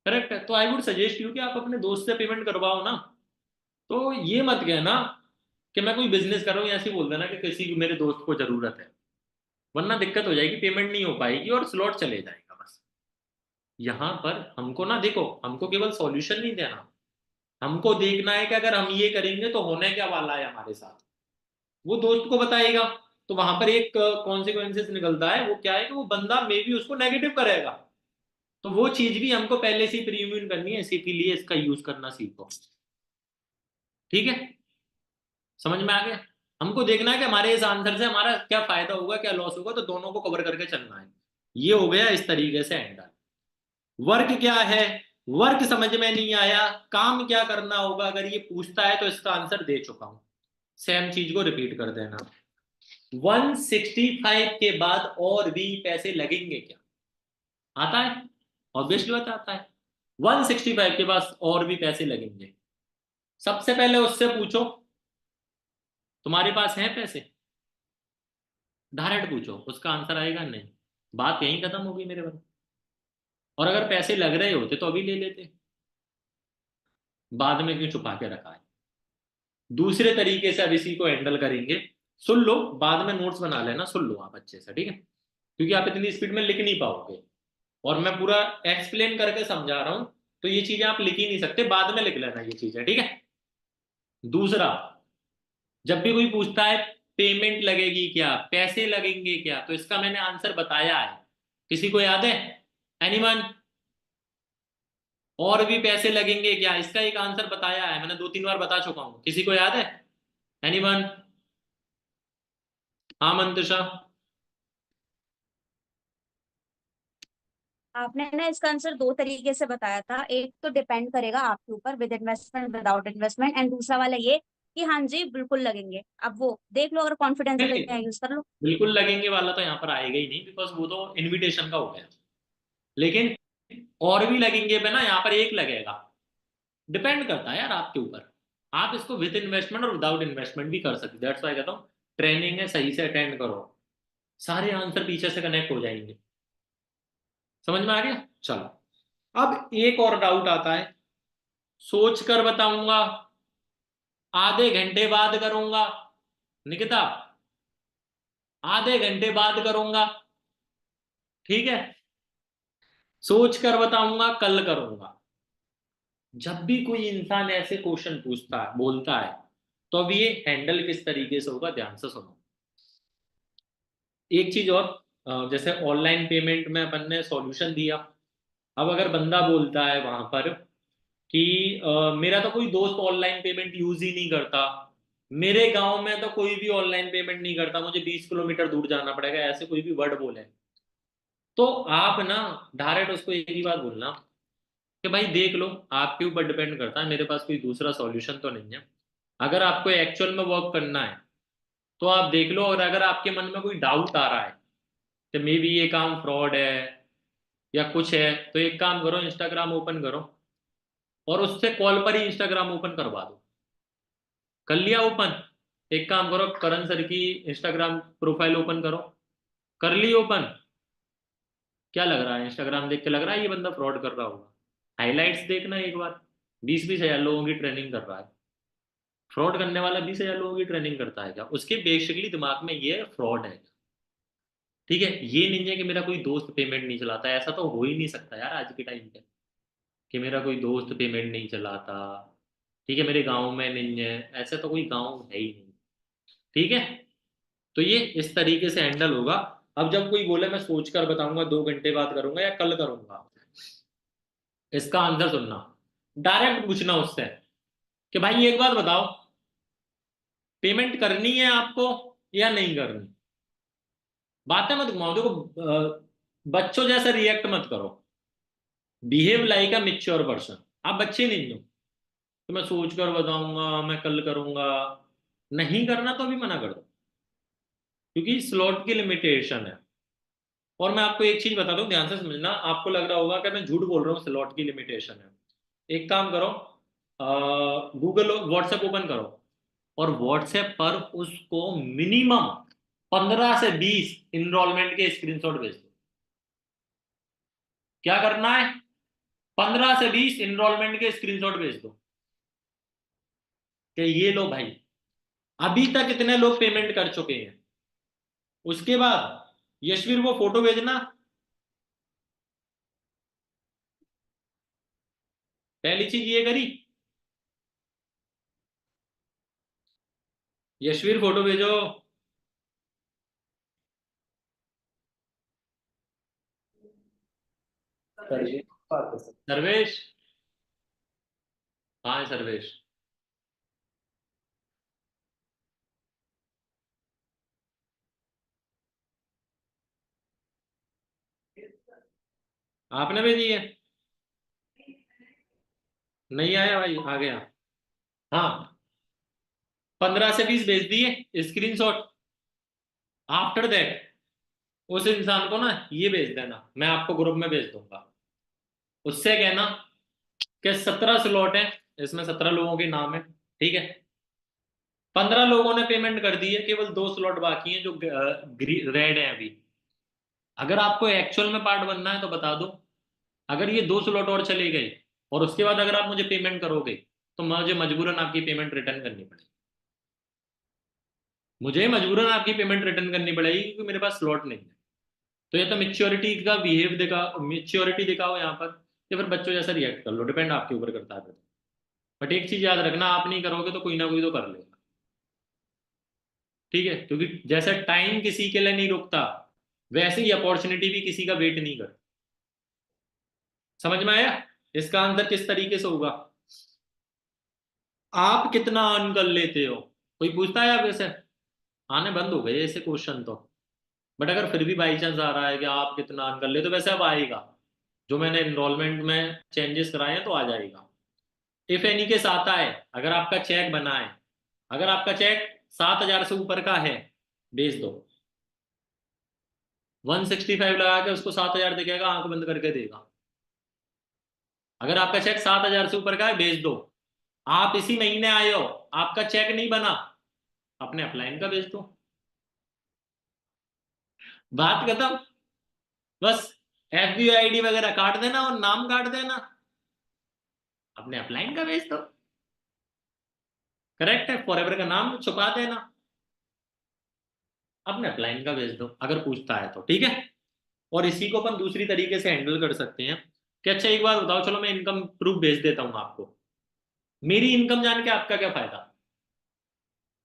करेक्ट है, तो आई वुड सजेस्ट यू कि आप अपने दोस्त से पेमेंट करवाओ ना। तो ये मत कहना कि मैं कोई बिजनेस कर रहा हूँ, ऐसे ही बोल देना कि किसी मेरे दोस्त को जरूरत है, वरना दिक्कत हो जाएगी, पेमेंट नहीं हो पाएगी और स्लॉट चले जाएगा बस। यहाँ पर हमको ना, देखो हमको केवल सॉल्यूशन नहीं देना, हमको देखना है कि अगर हम ये करेंगे तो होने क्या वाला है हमारे साथ, वो दोस्त को बताएगा। तो वहां पर एक कॉन्सिक्वेंसेस निकलता है, वो क्या है कि वो बंदा मे बी उसको नेगेटिव करेगा। तो वो चीज भी हमको पहले से ही प्रीव्यून करनी है, इसीलिए इसका यूज करना सीखो। ठीक है, समझ में आ गया? हमको देखना है कि हमारे इस आंसर से हमारा क्या फायदा होगा, क्या लॉस होगा, तो दोनों को कवर करके चलना है। ये हो गया इस तरीके से हैंडल। वर्क क्या है, वर्क समझ में नहीं आया, काम क्या करना होगा, अगर ये पूछता है तो इसका आंसर दे चुका हूं। सेम चीज को रिपीट कर देना। 165 के बाद और भी पैसे लगेंगे क्या? आता है, ऑब्वियसली बात आता है। 165 के बाद और भी पैसे लगेंगे। सबसे पहले उससे पूछो तुम्हारे पास हैं पैसे, डायरेक्ट पूछो, उसका आंसर आएगा नहीं, बात यहीं खत्म होगी मेरे भाई। और अगर पैसे लग रहे होते तो अभी ले लेते, बाद में क्यों छुपा के रखा है? दूसरे तरीके से अब इसी को हैंडल करेंगे। सुन लो, बाद में नोट्स बना लेना, सुन लो आप अच्छे से, ठीक है? क्योंकि आप इतनी स्पीड में लिख नहीं पाओगे, और मैं पूरा एक्सप्लेन करके समझा रहा हूं, तो ये चीजें आप लिख ही नहीं सकते, बाद में लिख लेना ये चीजें, ठीक है? दूसरा, जब भी कोई पूछता है पेमेंट लगेगी क्या, पैसे लगेंगे क्या, तो इसका मैंने आंसर बताया है, किसी को याद है? एनीवन? और भी पैसे लगेंगे क्या, इसका एक आंसर बताया है, मैंने 2-3 बार बता चुका हूं, किसी को याद है? एनीवन? हाँ मंतुषा? आपने ना इसका आंसर दो तरीके से बताया था, एक तो डिपेंड करेगा आपके ऊपर, with investment without investment, and दूसरा वाला ये कि हाँ जी बिल्कुल लगेंगे। अब वो देख लो, अगर कॉन्फिडेंस है तो नहीं, यहाँ यूज कर लो। बिल्कुल लगेंगे वाला तो यहाँ पर आएगा ही नहीं, बिकॉज वो तो इनविटेशन का हो गया। लेकिन और भी लगेंगे पे ना, यहाँ पर एक लगेगा। डिपेंड करता है यार आपके ऊपर, आप इसको विद इन्वेस्टमेंट और विदाउट इन्वेस्टमेंट भी कर सकते, दैट्स व्हाई कहता हूँ ट्रेनिंग है, सही से अटेंड करो, सारे आंसर पीछे से कनेक्ट हो जाएंगे। समझ में आ गया? चलो, अब एक और डाउट आता है, सोच कर बताऊंगा, आधे घंटे बाद करूंगा, निकिता, आधे घंटे बाद करूंगा, ठीक है? सोच कर बताऊंगा, कल करूंगा। जब भी कोई इंसान ऐसे क्वेश्चन पूछता है, बोलता है, तो अब ये हैंडल किस तरीके से होगा, ध्यान से सुनो। एक चीज और, जैसे ऑनलाइन पेमेंट में अपन ने सॉल्यूशन दिया। अब अगर बंदा बोलता है वहां पर कि मेरा तो कोई दोस्त ऑनलाइन पेमेंट यूज ही नहीं करता, मेरे गांव में तो कोई भी ऑनलाइन पेमेंट नहीं करता, मुझे 20 किलोमीटर दूर जाना पड़ेगा, ऐसे कोई भी वर्ड बोले, तो आप ना डायरेक्ट उसको एक ही बात बोलना कि भाई देख लो, आपके ऊपर डिपेंड करता है, मेरे पास कोई दूसरा सॉल्यूशन तो नहीं है। अगर आपको एक्चुअल में वर्क करना है तो आप देख लो, और अगर आपके मन में कोई डाउट आ रहा है कि मे बी ये काम फ्रॉड है या कुछ है, तो एक काम करो, इंस्टाग्राम ओपन करो और उससे कॉल पर ही इंस्टाग्राम ओपन करवा दो। कर लिया ओपन? एक काम करो, करण सर की इंस्टाग्राम प्रोफाइल ओपन करो। कर ली ओपन? क्या लग रहा है, इंस्टाग्राम देख के लग रहा है ये बंदा फ्रॉड कर रहा होगा? हाइलाइट्स देखना एक बार, 20-20 हजार लोगों की ट्रेनिंग कर रहा है। फ्रॉड करने वाला 20,000 लोगों की ट्रेनिंग करता है क्या? उसके बेसिकली दिमाग में ये फ्रॉड है। ठीक है, ये नहीं है कि मेरा कोई दोस्त पेमेंट नहीं चलाता, ऐसा तो हो ही नहीं सकता यार आज के टाइम पे कि मेरा कोई दोस्त पेमेंट नहीं चलाता। ठीक है, मेरे गांव में नहीं है, ऐसा तो कोई गांव है ही नहीं। ठीक है, तो ये इस तरीके से हैंडल होगा। अब जब कोई बोले मैं सोच कर बताऊंगा, 2 घंटे बाद करूंगा या कल करूंगा, इसका आंसर सुनना, डायरेक्ट पूछना उससे कि भाई एक बात बताओ, पेमेंट करनी है आपको या नहीं करनी? बातें मत घुमाओ। देखो बच्चों जैसा रिएक्ट मत करो, बिहेव लाइक अ मिच्योर पर्सन। आप बच्चे नहीं हो तो मैं सोच कर बताऊंगा, मैं कल करूंगा, नहीं करना तो अभी मना कर दो, क्योंकि स्लॉट की लिमिटेशन है। और मैं आपको एक चीज बता दूं, ध्यान से समझना, आपको लग रहा होगा कि मैं झूठ बोल रहा हूँ, स्लॉट की लिमिटेशन है। एक काम करो, गूगल व्हाट्सएप ओपन करो और व्हाट्सएप पर उसको मिनिमम 15 से 20 इनरोलमेंट के स्क्रीनशॉट भेज दो। क्या करना है? 15 से 20 इनरोलमेंट के स्क्रीनशॉट भेज दो कि ये लो भाई, अभी तक इतने लोग पेमेंट कर चुके हैं। उसके बाद यशवीर वो फोटो भेजना। पहली चीज ये करी, यशवीर फोटो भेजो। सर्वेश, हाँ सर्वेश, आपने भेजी है? नहीं आया भाई, आ गया। हाँ, 15 से 20 भेज दिए स्क्रीनशॉट। आफ्टर दैट उस इंसान को ना ये भेज देना, मैं आपको ग्रुप में भेज दूंगा। उससे कहना कि 17 स्लॉट है, इसमें 17 लोगों के नाम है। ठीक है, 15 लोगों ने पेमेंट कर दी है, केवल 2 स्लॉट बाकी हैं जो रेड है अभी। अगर आपको एक्चुअल में पार्ट बनना है तो बता दो, अगर ये 2 स्लॉट और चले गए और उसके बाद अगर आप मुझे पेमेंट करोगे तो मुझे मजबूरन आपकी पेमेंट रिटर्न करनी पड़ेगी। मुझे मजबूरन आपकी पेमेंट रिटर्न करनी पड़ेगी क्योंकि मेरे पास स्लॉट नहीं है। तो या तो मेच्योरिटी का बिहेव दिखाओ, मेच्योरिटी दिखाओ यहाँ पर, या फिर बच्चों जैसा रिएक्ट कर लो, डिपेंड आपके ऊपर करता है। बट एक चीज याद रखना, आप नहीं करोगे तो कोई ना कोई तो कर लेगा। ठीक है, क्योंकि जैसे टाइम किसी के लिए नहीं रुकता, वैसे ही अपॉर्चुनिटी भी किसी का वेट नहीं करती। समझ में आया? इसका आंसर किस तरीके से होगा, आप कितना अर्न कर लेते हो? कोई पूछता है आप वैसे? आने बंद हो गए ऐसे क्वेश्चन तो। बट अगर फिर भी बाई चांस आ रहा है कि आप कितना अर्न कर लेते हो, वैसे अब आएगा, जो मैंने एनरोलमेंट में चेंजेस कराए हैं तो आ जाएगा। इफ एनी केस आता है, अगर आपका चेक बना है, अगर आपका चेक 7,000 से ऊपर का है, भेज दो। 165 लगा के उसको 7,000 दिखेगा, आंख बंद करके देगा। अगर आपका चेक 7,000 से ऊपर का है, भेज दो। आप इसी महीने आए हो, आपका चेक नहीं बना, अपने अपलाइन का भेज दो। बात खत्म। बस FBO ID वगैरह काट देना और नाम काट देना, अपने अपलाइन का भेज दो। करेक्ट है, फॉरएवर का नाम छुपा देना, अपने अपलाइन का भेज दो अगर पूछता है तो। ठीक है, और इसी को अपन दूसरी तरीके से हैंडल कर सकते हैं कि अच्छा एक बात बताओ, चलो मैं इनकम प्रूफ भेज देता हूं आपको, मेरी इनकम जान के आपका क्या फायदा?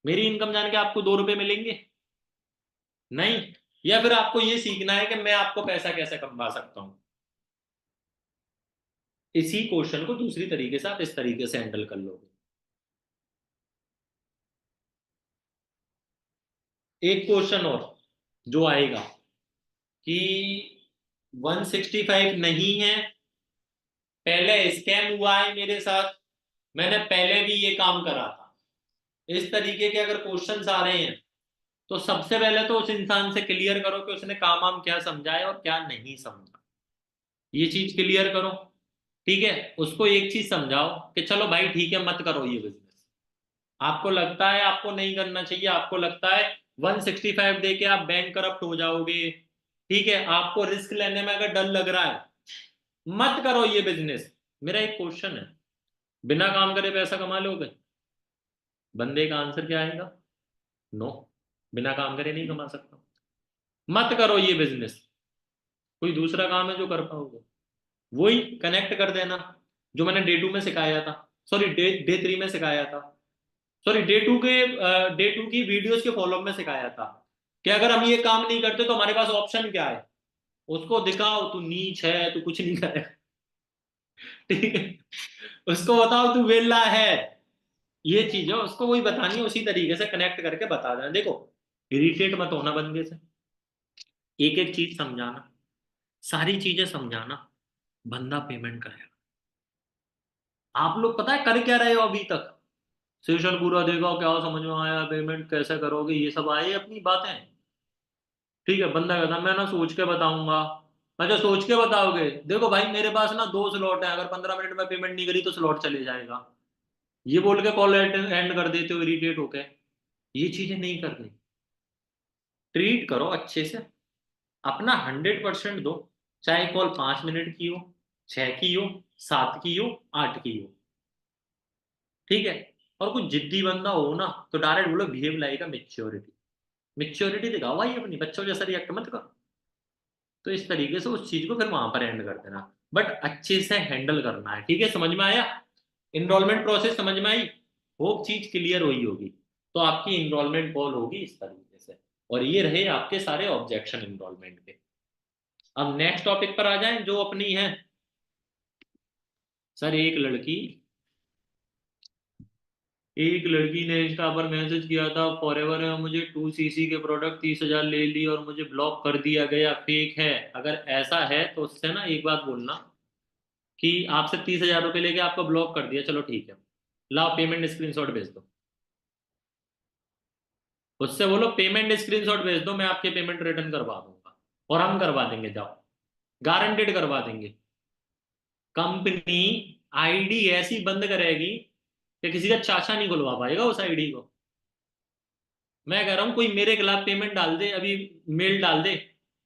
मेरी इनकम जान के आपको 2 रुपए मिलेंगे? नहीं। या फिर आपको ये सीखना है कि मैं आपको पैसा कैसे कमा सकता हूं? इसी क्वेश्चन को दूसरी तरीके से आप इस तरीके से हैंडल कर लोगे। एक क्वेश्चन और जो आएगा कि 165 नहीं है, पहले स्कैम हुआ है मेरे साथ, मैंने पहले भी ये काम करा था, इस तरीके के अगर क्वेश्चंस आ रहे हैं तो सबसे पहले तो उस इंसान से क्लियर करो कि उसने काम वाम क्या समझा है और क्या नहीं समझा। ये चीज क्लियर करो। ठीक है, उसको एक चीज समझाओ कि चलो भाई ठीक है, मत करो ये बिजनेस। आपको लगता है आपको नहीं करना चाहिए, आपको लगता है 165 दे के आप बैंक करप्ट हो जाओगे, ठीक है, आपको रिस्क लेने में अगर डर लग रहा है, मत करो ये बिजनेस। मेरा एक क्वेश्चन है, बिना काम करे पैसा कमा लोगे? बंदे का आंसर क्या आएगा? नो। बिना काम करे नहीं कमा सकता। मत करो ये बिजनेस, कोई दूसरा काम है जो कर पाओगे। वही कनेक्ट कर देना जो मैंने डे 2 में सिखाया था, सॉरी डे 3 में सिखाया था, सॉरी डे 2 की वीडियोस के फॉलोअप में सिखाया था कि अगर हम ये काम नहीं करते तो हमारे पास ऑप्शन क्या है। उसको दिखाओ तू नीच है, तू कुछ नहीं करे, ठीक है, उसको बताओ तू वेला है। ये चीज है उसको वही बतानी है, उसी तरीके से कनेक्ट करके बता देना। देखो इरिटेट मत होना बंदे से, एक एक चीज समझाना, सारी चीजें समझाना, बंदा पेमेंट करेगा। आप लोग पता है कर क्या रहे हो अभी तक? सेशन पूरा देखो, क्या समझ में आया, पेमेंट कैसे करोगे, ये सब आए अपनी बातें। ठीक है, बंदा कहता मैं ना सोच के बताऊंगा। अच्छा सोच के बताओगे? देखो भाई मेरे पास ना 2 स्लॉट है, अगर 15 मिनट में पेमेंट नहीं करी तो स्लॉट चले जाएगा। ये बोल के कॉल एंड कर देते हो इरिटेट होके। ये चीजें नहीं करनी। ट्रीट करो अच्छे से, अपना 100% दो। चाहे कॉल 5 मिनट की हो, 6 की हो, 7 की हो, 8 की हो, ठीक है। और कुछ जिद्दी बंदा हो ना तो डायरेक्ट बोलो बिहेव लाइक अ मेच्योरिटी। मेच्योरिटी दिखाओ भाई अपनी, बच्चों जैसा रिएक्ट मत करो। तो इस तरीके से उस चीज को फिर वहां पर एंड कर देना, बट अच्छे से हैंडल करना है। ठीक है, समझ में आया? इनरोलमेंट प्रोसेस समझ में आई? होप चीज क्लियर हुई होगी। तो आपकी इनरोलमेंट कॉल होगी इस तरीके से, और ये रहे आपके सारे ऑब्जेक्शन इनरोलमेंट के। अब नेक्स्ट टॉपिक पर आ जाएं जो अपनी है। सर एक लड़की ने इंस्टा पर मैसेज किया था फॉरएवर में मुझे 2cc के प्रोडक्ट 30,000 ले ली और मुझे ब्लॉक कर दिया गया, फेक है। अगर ऐसा है तो उससे ना एक बात बोलना कि आपसे 30,000 रुपये लेके आपको ब्लॉक कर दिया, चलो ठीक है, लाओ पेमेंट स्क्रीनशॉट भेज दो। उससे बोलो पेमेंट स्क्रीनशॉट भेज दो, मैं आपके पेमेंट रिटर्न करवा दूंगा, और हम करवा देंगे, जाओ, गारंटेड करवा देंगे। कंपनी आईडी ऐसी बंद करेगी कि किसी का चाचा नहीं खुलवा पाएगा उस आईडी को। मैं कह रहा हूं कोई मेरे खिलाफ पेमेंट डाल दे अभी, मेल डाल दे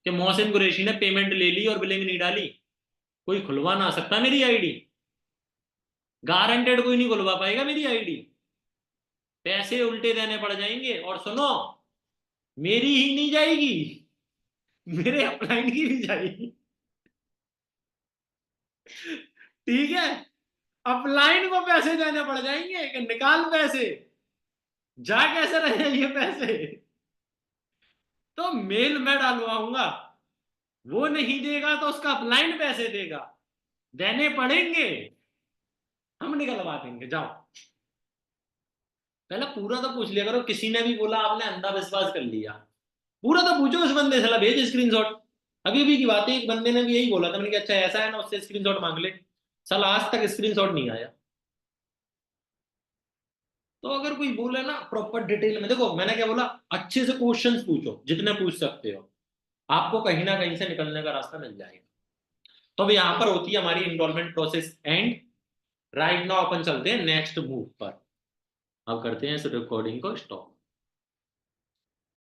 कि मोहसिन कुरैशी ने पेमेंट ले ली और बिलिंग नहीं डाली, कोई खुलवा ना सकता मेरी आईडी। गारंटेड कोई नहीं खुलवा पाएगा मेरी आईडी। पैसे उल्टे देने पड़ जाएंगे, और सुनो, मेरी ही नहीं जाएगी, मेरे अपलाइन की भी जाएगी। ठीक है, अपलाइन को पैसे देने पड़ जाएंगे कि निकाल पैसे, जा कैसे रहे ये पैसे। तो मेल मैं डालवाऊंगा, वो नहीं देगा तो उसका अपलाइन पैसे देगा, देने पड़ेंगे, हम निकलवा देंगे, जाओ। पहले पूरा तो पूछ लिया करो, किसी ने भी बोला आपने अंधा विश्वास कर लिया, पूरा तो पूछो उस बंदे से, भेज स्क्रीनशॉट। अभी भी की बात है, एक बंदे ने भी यही बोला था, मैंने कहा अच्छा ऐसा है ना, उससे स्क्रीनशॉट मांग ले। साल आज तक स्क्रीनशॉट नहीं आया। तो अगर कोई बोले ना प्रॉपर डिटेल में, देखो मैंने क्या बोला, अच्छे से क्वेश्चंस पूछो जितने पूछ सकते हो, आपको कहीं ना कहीं से निकलने का रास्ता मिल जाएगा। तो अब यहाँ पर होती है हमारी enrolment process end. Right now अपन चलते हैं नेक्स्ट मूव पर। अब करते हैं इस रिकॉर्डिंग को स्टॉप।